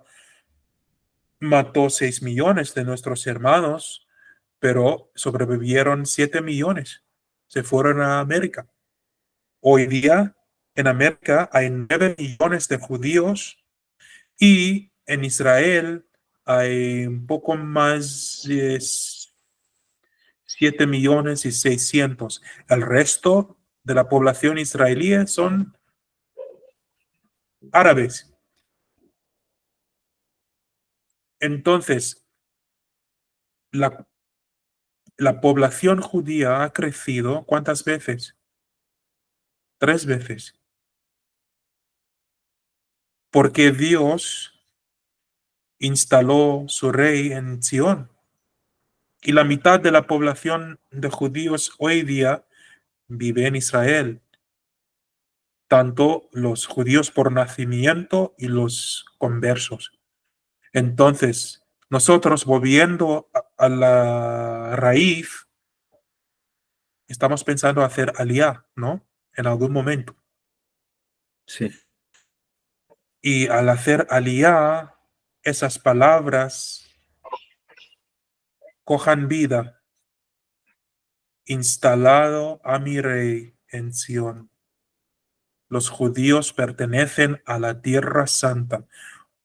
mató 6 millones de nuestros hermanos, pero sobrevivieron 7 millones. Se fueron a América. Hoy día en América hay 9 millones de judíos y en Israel hay un poco más de 7 millones y 600. El resto de la población israelí son árabes. Entonces, la, la población judía ha crecido ¿cuántas veces? 3 veces. Porque Dios instaló su rey en Sion. Y la mitad de la población de judíos hoy día vive en Israel, tanto los judíos por nacimiento y los conversos. Entonces, nosotros volviendo a la raíz, estamos pensando hacer aliyah, ¿no? En algún momento. Sí, Y al hacer aliyah, esas palabras cojan vida, instalado a mi rey en Sion. Los judíos pertenecen a la tierra santa.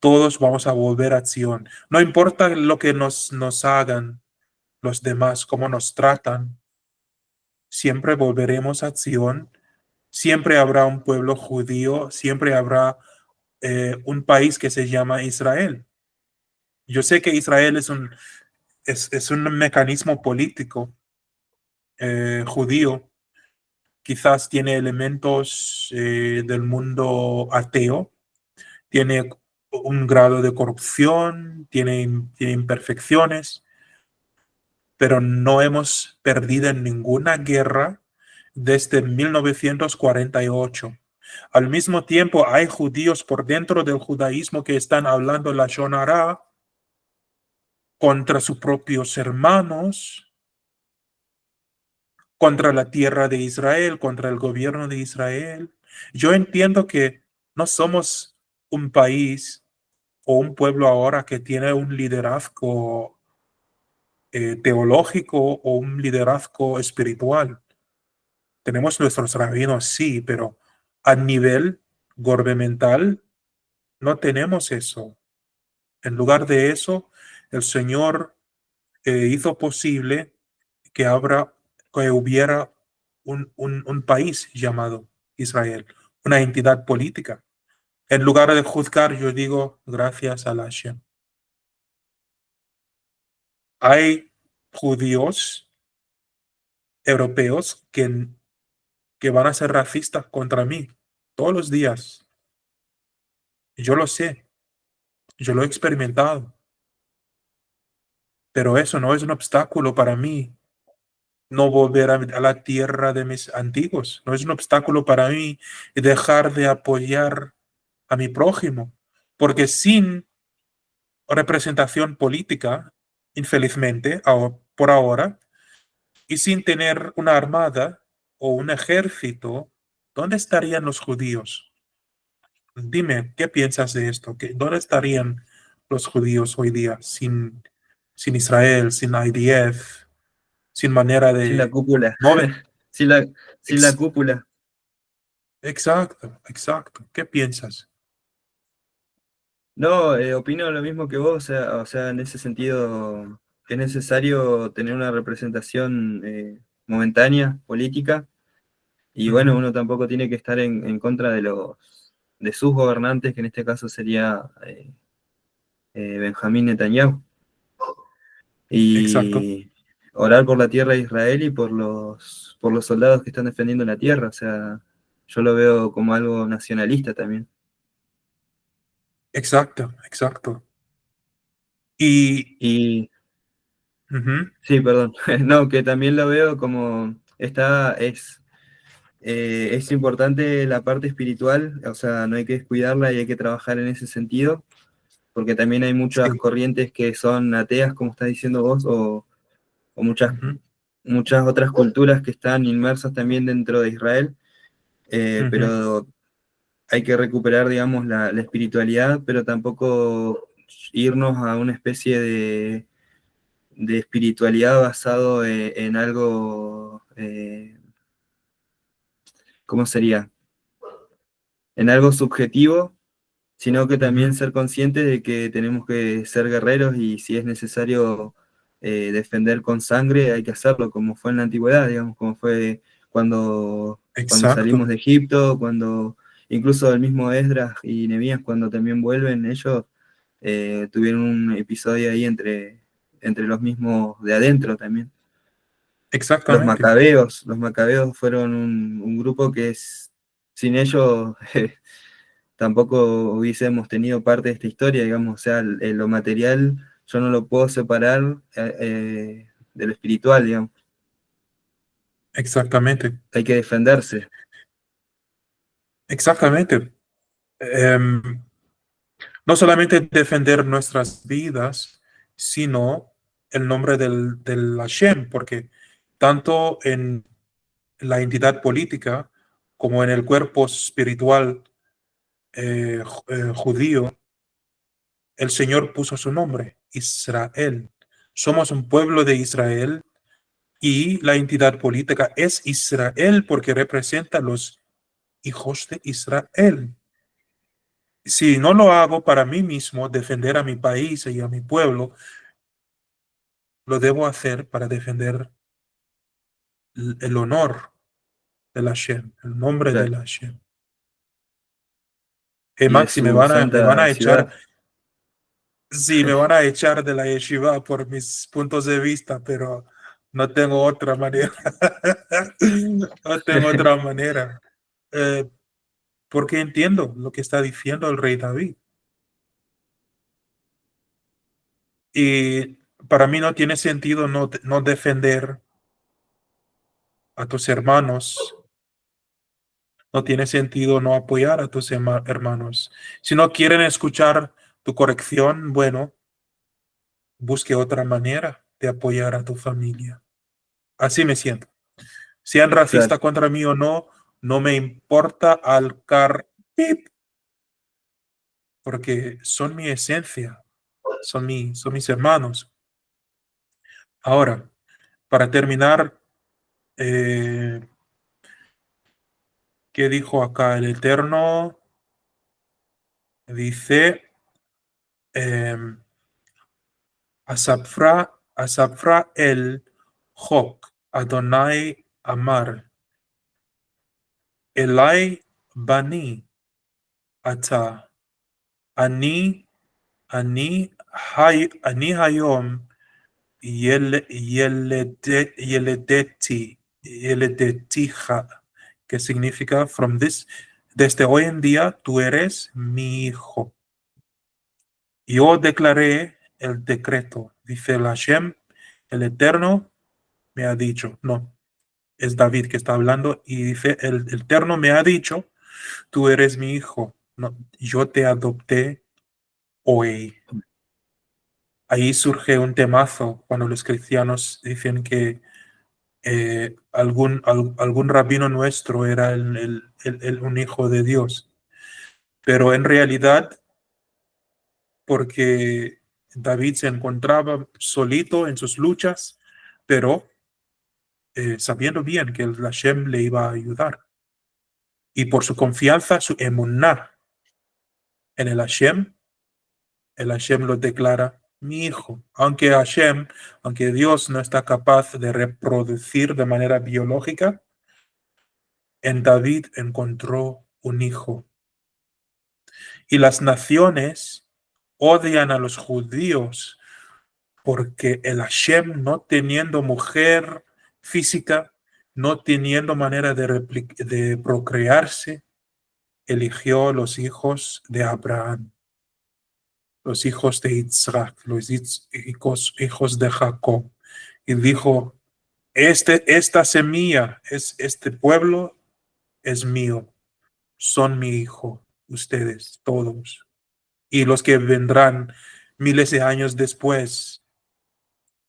Todos vamos a volver a Sion. No importa lo que nos hagan los demás, cómo nos tratan, siempre volveremos a Sion. Siempre habrá un pueblo judío, siempre habrá un país que se llama Israel. Yo sé que Israel es un mecanismo político judío quizás tiene elementos del mundo ateo, tiene un grado de corrupción, tiene imperfecciones, pero no hemos perdido en ninguna guerra desde 1948. Al mismo tiempo, hay judíos por dentro del judaísmo que están hablando la Shonara contra sus propios hermanos, contra la tierra de Israel, contra el gobierno de Israel. Yo entiendo que no somos un país o un pueblo ahora que tiene un liderazgo teológico o un liderazgo espiritual. Tenemos nuestros rabinos, sí, pero a nivel gubernamental no tenemos eso. En lugar de eso, el Señor hizo posible que hubiera un país llamado Israel, una entidad política. En lugar de juzgar, yo digo gracias a Hashem. Hay judíos europeos que van a ser racistas contra mí todos los días. Yo lo sé, yo lo he experimentado, pero eso no es un obstáculo para mí no volver a la tierra de mis antiguos. No es un obstáculo para mí dejar de apoyar a mi prójimo, porque sin representación política, infelizmente, por ahora, y sin tener una armada o un ejército, ¿dónde estarían los judíos? Dime, ¿qué piensas de esto? ¿Dónde estarían los judíos hoy día sin Israel, sin IDF, sin manera Sin la de... cúpula, No, sin la, sin la ex- cúpula. exacto, exacto. ¿Qué piensas? No, opino lo mismo que vos, o sea, en ese sentido es necesario tener una representación momentánea, política, y bueno, Ujú. uno tampoco tiene que estar en contra de sus gobernantes, que en este caso sería Benjamín Netanyahu, Exacto, y orar por la tierra de Israel y por los soldados que están defendiendo la tierra, o sea, yo lo veo como algo nacionalista también. exacto, exacto. Y Y ujú, sí, perdón, no, que también lo veo como es importante la parte espiritual, o sea, no hay que descuidarla y hay que trabajar en ese sentido, porque también hay muchas sí, corrientes que son ateas, como estás diciendo vos, o ujú, muchas otras culturas que están inmersas también dentro de Israel, ujú, pero hay que recuperar, digamos, la espiritualidad, pero tampoco irnos a una especie de espiritualidad basado en algo, ¿cómo sería? En algo subjetivo, sino que también ujú. ser conscientes de que tenemos que ser guerreros y si es necesario defender con sangre, hay que hacerlo, como fue en la antigüedad, digamos, como fue cuando salimos Exacto, de Egipto, cuando incluso el mismo Esdras y Nehemías, cuando también vuelven, ellos tuvieron un episodio ahí entre los mismos de adentro también. exactamente, Los macabeos fueron un grupo sin ellos tampoco hubiésemos tenido parte de esta historia, digamos, o sea, lo material yo no lo puedo separar de lo espiritual, digamos, exactamente, hay que defenderse, exactamente. Em, no solamente defender nuestras vidas, sino el nombre del Hashem, porque tanto en la entidad política como en el cuerpo espiritual judío, el Señor puso su nombre, Israel. Somos un pueblo de Israel y la entidad política es Israel porque representa a los hijos de Israel. Si no lo hago para mí mismo, defender a mi país y a mi pueblo, lo debo hacer para defender el honor de la Hashem, el nombre de claro, la Hashem. y de Maxi, su me van santa a echar, ciudad. sí, me van a echar de la yeshiva por mis puntos de vista, pero No tengo otra manera. No tengo otra manera. Eh, Porque entiendo lo que está diciendo el rey David. Y para mí no tiene sentido no defender a tus hermanos. No tiene sentido no apoyar a tus hermanos. Si no quieren escuchar tu corrección, bueno, busque otra manera de apoyar a tu familia. Así me siento. Sean racistas Claro, contra mí o no, no me importa al pip, porque son mi esencia, son mis hermanos. Ahora, para terminar, eh, ¿qué dijo acá el Eterno? Dice, eh, Asafra el Hok, Adonai Amar, Elai Bani, Ata, Ani, Ani Hayom, Yeledetija, que significa desde hoy en día tú eres mi hijo. Yo declaré el decreto, dice el Hashem, el Eterno me ha dicho, no, es David que está hablando y dice, el Eterno me ha dicho, tú eres mi hijo, no, yo te adopté hoy. Ahí surge un temazo cuando los cristianos dicen que algún rabino nuestro era un hijo de Dios, pero en realidad porque David se encontraba solito en sus luchas, pero sabiendo bien que el Hashem le iba a ayudar. Y por su confianza, su emuná en el Hashem lo declara mi hijo. Aunque Dios no está capaz de reproducir de manera biológica, en David encontró un hijo. Y las naciones odian a los judíos porque el Hashem, no teniendo mujer física, no teniendo manera de procrearse, eligió los hijos de Abraham, los hijos de Isaac, los hijos de Jacob, y dijo, esta semilla, este pueblo es mío, son mi hijo, ustedes todos, y los que vendrán miles de años después,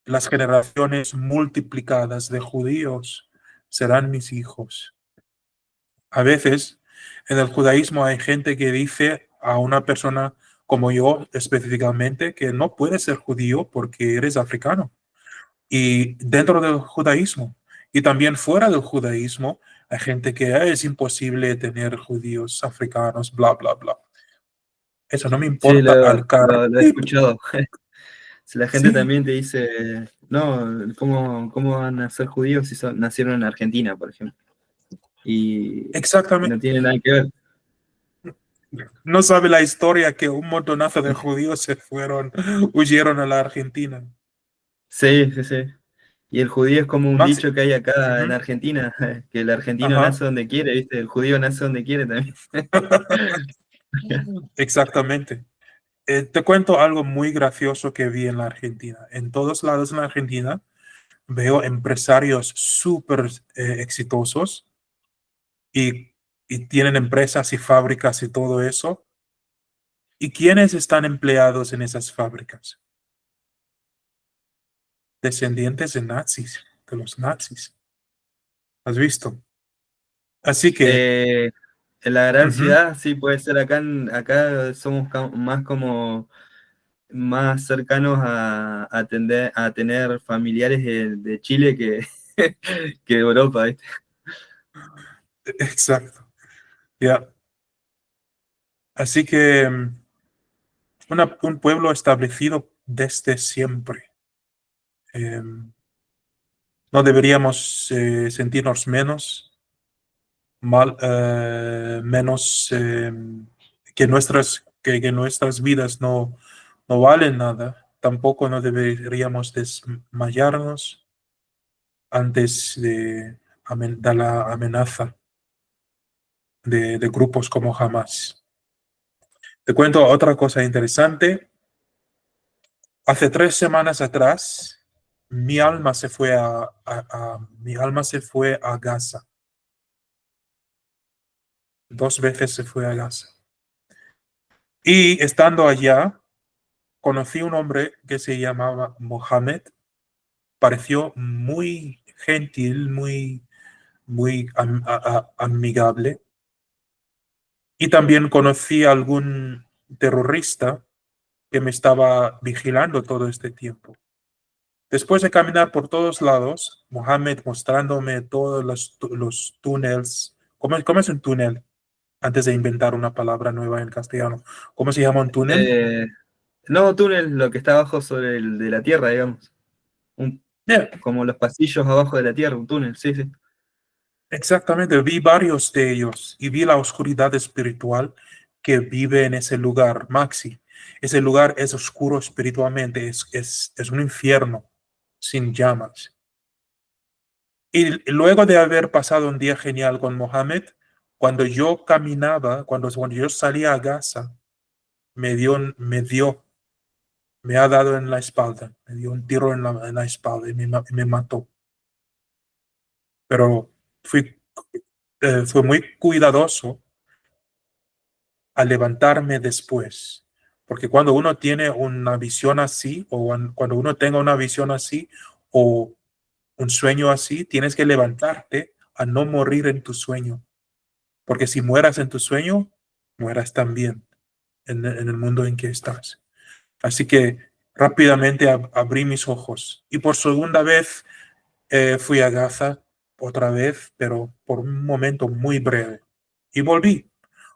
las generaciones multiplicadas de judíos serán mis hijos. A veces en el judaísmo hay gente que dice a una persona como yo específicamente que no puedes ser judío porque eres africano. Y dentro del judaísmo y también fuera del judaísmo hay gente que es imposible tener judíos africanos, bla, bla, bla. Eso no me sí, importa al lo he escuchado. Si la gente Sí, también te dice, no, ¿cómo van a ser judíos si nacieron en Argentina, por ejemplo? Y no exactamente. tiene nada que ver. No sabe la historia que un montonazo de judíos huyeron a la Argentina. Sí, sí, sí. Y el judío es como un Más, dicho que hay acá en ujú, Argentina, que el argentino ajá, nace donde quiere, ¿viste? El judío nace donde quiere también. exactamente. Te cuento algo muy gracioso que vi en la Argentina. En todos lados en la Argentina veo empresarios súper exitosos y, y tienen empresas y fábricas y todo eso. ¿Y quiénes están empleados en esas fábricas? Descendientes de nazis, de los nazis. ¿Has visto? Así que, Eh, en la gran ujú, ciudad, sí, puede ser acá somos más como más cercanos a tener familiares de Chile que de Europa, ¿viste? exacto. Ya. Así que un pueblo establecido desde siempre. Eh, no deberíamos sentirnos menos que nuestras vidas no valen nada. Tampoco no deberíamos desmayarnos. antes de la amenaza de grupos como Hamas. Te cuento otra cosa interesante. Hace 3 semanas atrás, mi alma se fue a Gaza. 2 veces se fue a Gaza. Y estando allá, conocí a un hombre que se llamaba Mohammed. Pareció muy gentil, muy amigable. Y también conocí a algún terrorista que me estaba vigilando todo este tiempo. Después de caminar por todos lados, Mohammed mostrándome todos los túneles. ¿Cómo es un túnel? Antes de inventar una palabra nueva en castellano. ¿Cómo se llama un túnel? Eh, no, túnel, lo que está abajo sobre el de la tierra, digamos. Un- Bien, Como los pasillos abajo de la tierra, un túnel, sí, sí. exactamente. Vi varios de ellos y vi la oscuridad espiritual que vive en ese lugar, Maxi. Ese lugar es oscuro espiritualmente, es un infierno sin llamas. Y luego de haber pasado un día genial con Mohammed, cuando yo caminaba, cuando yo salía a Gaza, me ha dado en la espalda, me dio un tiro en la espalda y me mató. Pero fue muy cuidadoso al levantarme después, porque cuando uno tiene una visión así, cuando uno tenga una visión así, o un sueño así, tienes que levantarte a no morir en tu sueño. Porque si mueras en tu sueño, mueras también en el mundo en que estás. Así que rápidamente abrí mis ojos y por segunda vez fui a Gaza otra vez, pero por un momento muy breve. Y volví,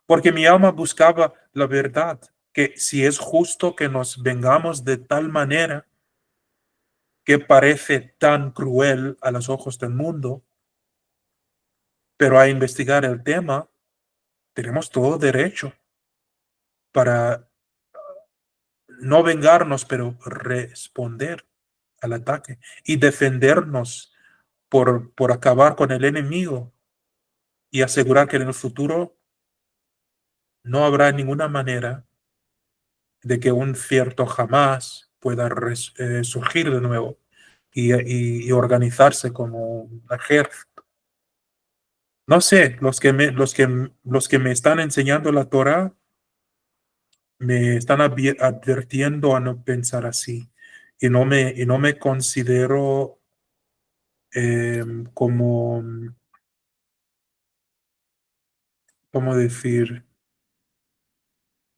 porque mi alma buscaba la verdad, que si es justo que nos vengamos de tal manera que parece tan cruel a los ojos del mundo, pero a investigar el tema, tenemos todo derecho para no vengarnos, pero responder al ataque y defendernos por acabar con el enemigo y asegurar que en el futuro no habrá ninguna manera de que un cierto jamás pueda surgir de nuevo y organizarse como un ejército. No sé, los que me están enseñando la Torah me están advirtiendo a no pensar así y no me considero eh, como, ¿cómo decir?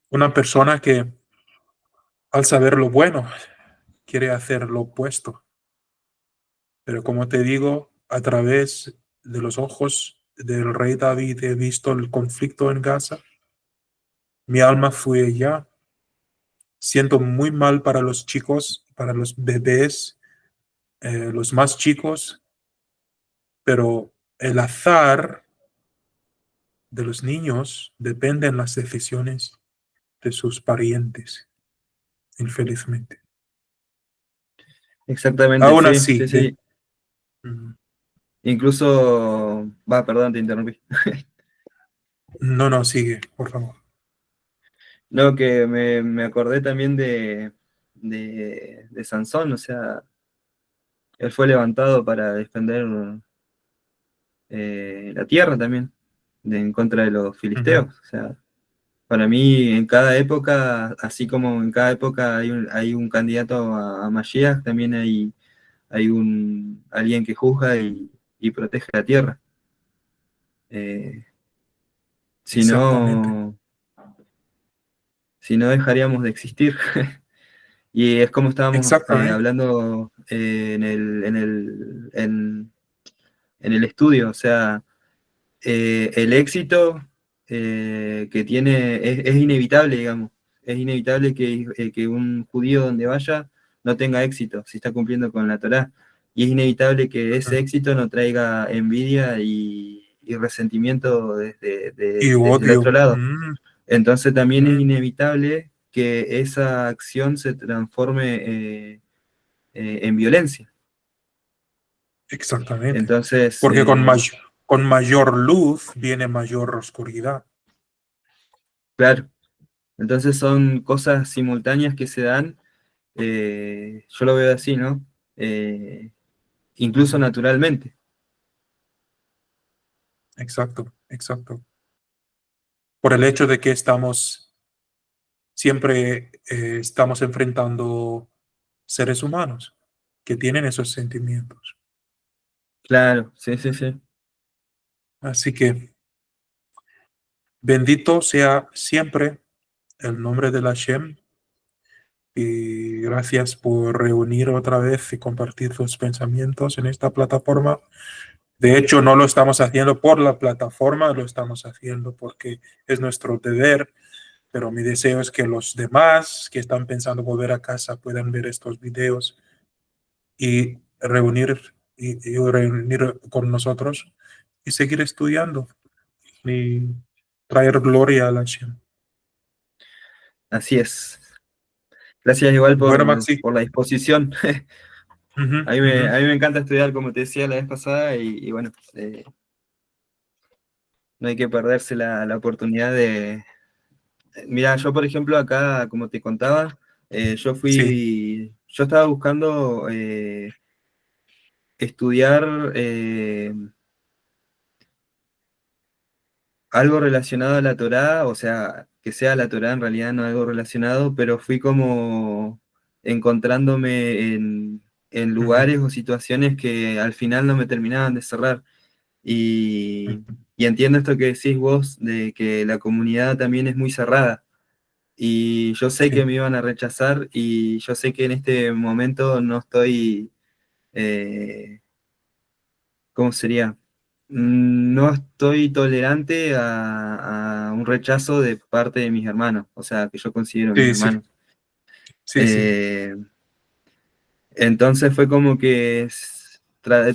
Una persona que al saber lo bueno quiere hacer lo opuesto. Pero como te digo, a través de los ojos del rey David he visto el conflicto en Gaza. Mi alma fue allá. Siento muy mal para los chicos, para los bebés, los más chicos, pero el azar de los niños depende en las decisiones de sus parientes, infelizmente. Exactamente, Aún sí, así, sí, sí. mm, Incluso, va, perdón, te interrumpí. no, no, sigue, por favor. No, que me acordé también de Sansón, o sea, él fue levantado para defender la tierra también, en contra de los Ujú. filisteos. O sea, para mí, en cada época, así como en cada época hay un candidato a Mashiach, también hay alguien que juzga y protege la tierra. Eh, si Exactamente, no, si no dejaríamos de existir. Y es como estábamos exactamente. hablando en el estudio, o sea, el éxito que tiene es inevitable, digamos. Es inevitable que un judío donde vaya no tenga éxito si está cumpliendo con la Torá. Y es inevitable que ese Ujú. éxito no traiga envidia y resentimiento Y desde el otro odio. lado. Entonces también es Mm, inevitable que esa acción se transforme en violencia. exactamente. Entonces, Porque con mayor luz viene mayor oscuridad. claro, entonces son cosas simultáneas que se dan, yo lo veo así, ¿no? Incluso Ujú. naturalmente. Exacto, exacto. Por el hecho de que siempre estamos enfrentando seres humanos que tienen esos sentimientos. Claro, sí, sí, sí. Así que bendito sea siempre el nombre de la Hashem y gracias por reunir otra vez y compartir tus pensamientos en esta plataforma. De hecho, no lo estamos haciendo por la plataforma, lo estamos haciendo porque es nuestro deber, pero mi deseo es que los demás que están pensando volver a casa puedan ver estos videos y y reunir con nosotros y seguir estudiando y traer gloria a la acción. Así es. Gracias igual Bueno, Maxi. por la disposición. Ujú, ujú. A mí me encanta estudiar, como te decía la vez pasada, y bueno, no hay que perderse la oportunidad de... Mira, yo por ejemplo acá, como te contaba, Sí. yo estaba buscando estudiar algo relacionado a la Torá, o sea, que sea la Torá en realidad, no algo relacionado, pero fui como encontrándome en Ujú, lugares o situaciones que al final no me terminaban de cerrar. Y, ujú. y entiendo esto que decís vos, de que la comunidad también es muy cerrada. Y yo sé que Sí, me iban a rechazar y yo sé que en este momento no estoy, eh, ¿cómo sería? No estoy tolerante a un rechazo de parte de mis hermanos, o sea, que yo considero mis sí, sí, hermanos. sí, sí. Eh, entonces fue como que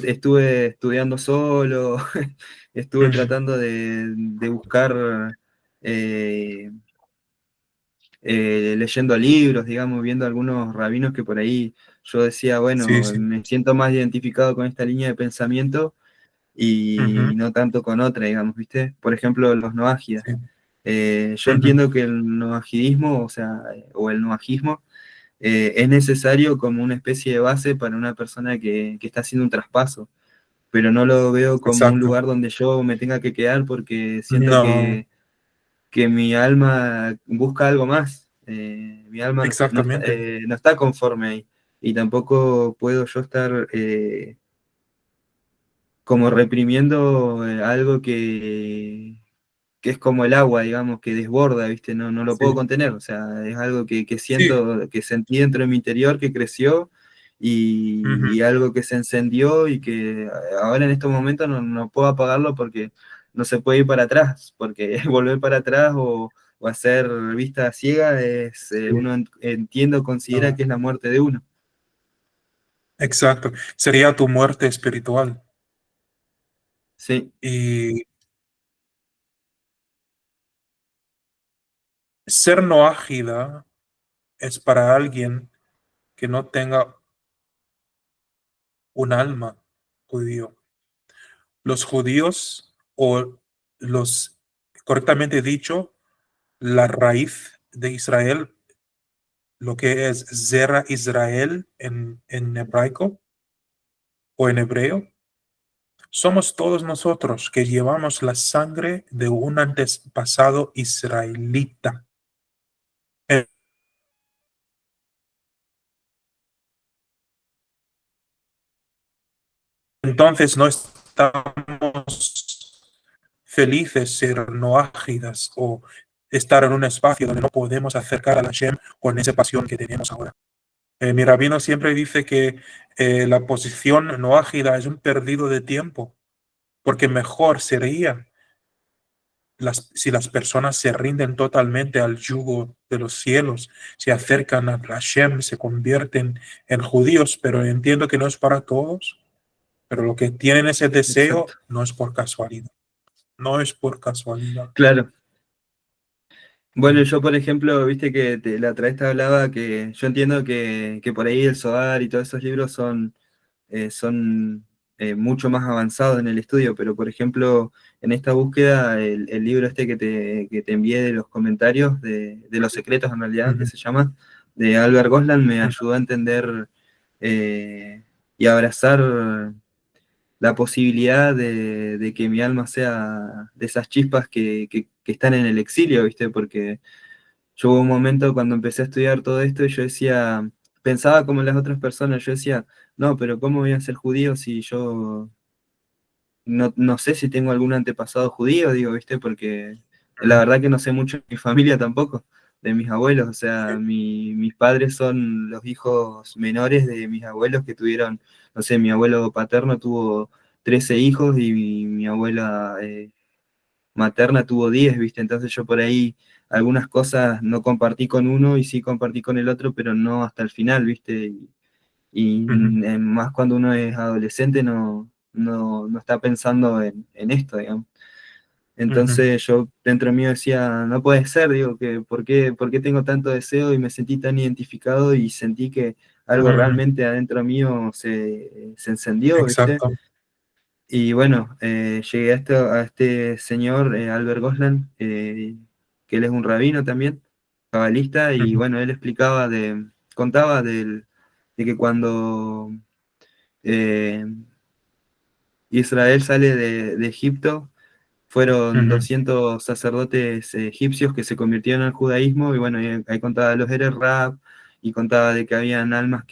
estuve estudiando solo, estuve Ujú. tratando de buscar, eh, leyendo libros, digamos, viendo algunos rabinos que por ahí yo decía, Sí, bueno, sí. me siento más identificado con esta línea de pensamiento y Ujú. no tanto con otra, digamos, ¿viste? Por ejemplo, los noágidas. Sí. Yo Ujú. entiendo que el noagidismo, o sea, o el noajismo, es necesario como una especie de base para una persona que está haciendo un traspaso, pero no lo veo como un Exacto. lugar donde yo me tenga que quedar porque siento No, que mi alma busca algo más. Mi alma exactamente. no está conforme ahí y tampoco puedo yo estar como reprimiendo algo que es como el agua, digamos, que desborda, ¿viste? No, no lo puedo Sí, contener, o sea, es algo que sí. siento, que sentí dentro de mi interior, que creció Ujú. y algo que se encendió y que ahora en estos momentos no puedo apagarlo porque no se puede ir para atrás, porque volver para atrás o hacer vista ciega es, Sí. uno entiendo, considera No, que es la muerte de uno. exacto. Sería tu muerte espiritual. Sí, Y ser no ágida es para alguien que no tenga un alma judío. Los judíos, o los, correctamente dicho, la raíz de Israel, lo que es Zera Israel en hebraico o en hebreo, somos todos nosotros que llevamos la sangre de un antepasado israelita. Entonces no estamos felices ser no ágidas o estar en un espacio donde no podemos acercar a la Shem con esa pasión que tenemos ahora. Mi rabino siempre dice que la posición no ágida es un perdido de tiempo, porque mejor sería si las personas se rinden totalmente al yugo de los cielos, se acercan a Hashem, se convierten en judíos, pero entiendo que no es para todos, pero lo que tienen ese exacto. deseo no es por casualidad, no es por casualidad. Claro. Bueno, Mm. yo por ejemplo, viste que la otra vez te hablaba que yo entiendo que por ahí el Zohar y todos esos libros son mucho más avanzado en el estudio, pero por ejemplo, en esta búsqueda, el libro este que te envié de los comentarios, de los secretos en realidad, que ujú, se llama, de Albert Gosland, me ujú, ayudó a entender y abrazar la posibilidad de que mi alma sea de esas chispas que están en el exilio, ¿viste? Porque yo hubo un momento cuando empecé a estudiar todo esto y yo decía, pensaba como las otras personas, yo decía, no, pero ¿cómo voy a ser judío si yo no sé si tengo algún antepasado judío, digo, ¿viste? Porque la ujú. verdad que no sé mucho de mi familia tampoco, de mis abuelos, o sea, Sí, mis padres son los hijos menores de mis abuelos que tuvieron, no sé, mi abuelo paterno tuvo 13 hijos y mi abuela materna tuvo 10, ¿viste? Entonces yo por ahí algunas cosas no compartí con uno y sí compartí con el otro, pero no hasta el final, ¿viste? ujú, Más cuando uno es adolescente no está pensando en esto, digamos. ujú, Entonces yo dentro mío decía, no puede ser, digo, que por qué tengo tanto deseo y me sentí tan identificado y sentí que algo ujú. realmente adentro mío se encendió, ¿viste? Exacto. Y bueno, llegué a este señor, Albert Goslan, que él es un rabino también, cabalista, y Ujú, bueno, él contaba de que cuando eh, Israel sale de Egipto, fueron ujú, 200 sacerdotes egipcios que se convirtieron al judaísmo, y bueno, ahí contaba los Eres Rab, y contaba de que habían almas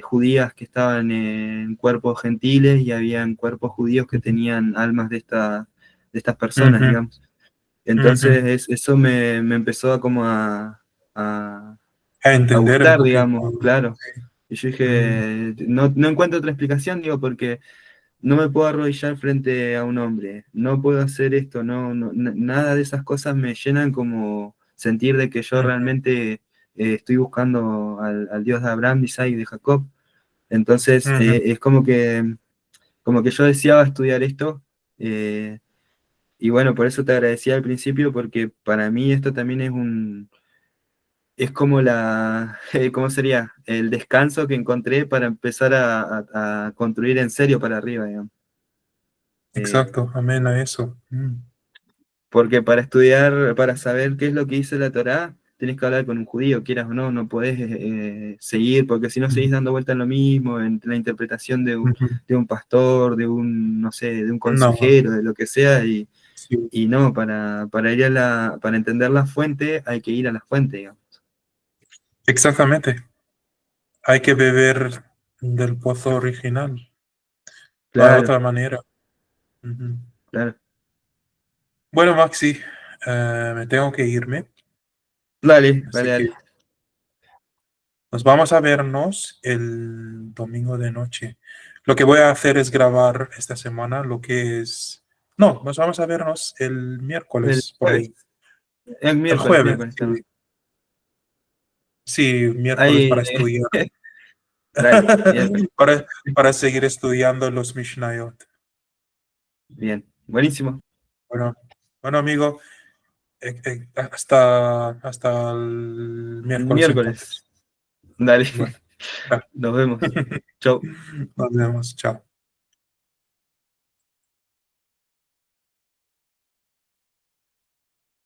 judías que estaban en cuerpos gentiles, y habían cuerpos judíos que ujú, tenían almas de estas personas, ujú, digamos. Entonces ujú. eso me empezó a como a, A a entender un gustar, digamos, poquito. claro. Sí. Y yo Mm, dije, no encuentro otra explicación, digo, porque no me puedo arrodillar frente a un hombre, no puedo hacer esto, nada de esas cosas me llenan como sentir de que yo ujú, realmente estoy buscando al Dios de Abraham, de Isaac y de Jacob. Entonces ujú. es como que yo deseaba estudiar esto, eh, y bueno, por eso te agradecía al principio, porque para mí esto también es como ¿cómo sería? El descanso que encontré para empezar a construir en serio para arriba, digamos. Eh, Exacto. Amén a eso. Porque para estudiar, para saber qué es lo que dice la Torá, tienes que hablar con un judío, quieras o no, no podés seguir, porque si no seguís Mm, dando vuelta en lo mismo, en la interpretación ujú. de un pastor, no sé, de un No, consejero, de lo que sea, sí, y no, para entender la fuente hay que ir a la fuente, digamos. exactamente. Hay que beber del pozo original. No hay Claro, otra manera. Ujú. claro. Bueno, Maxi, me tengo que irme, Dale, así dale, que dale. nos vamos a vernos el domingo de noche. Lo que voy a hacer es grabar esta semana lo que es... No, nos vamos a vernos el El miércoles, por jueves, ahí. el El miércoles jueves, también. sí. Sí, miércoles Ahí, para estudiar. dale, miércoles. Para, para seguir estudiando los Mishnayot. Bien, buenísimo. Bueno, bueno, amigo, hasta el El miércoles miércoles. entonces. Dale, Bueno, chao. nos vemos. Chau. Nos vemos, chao.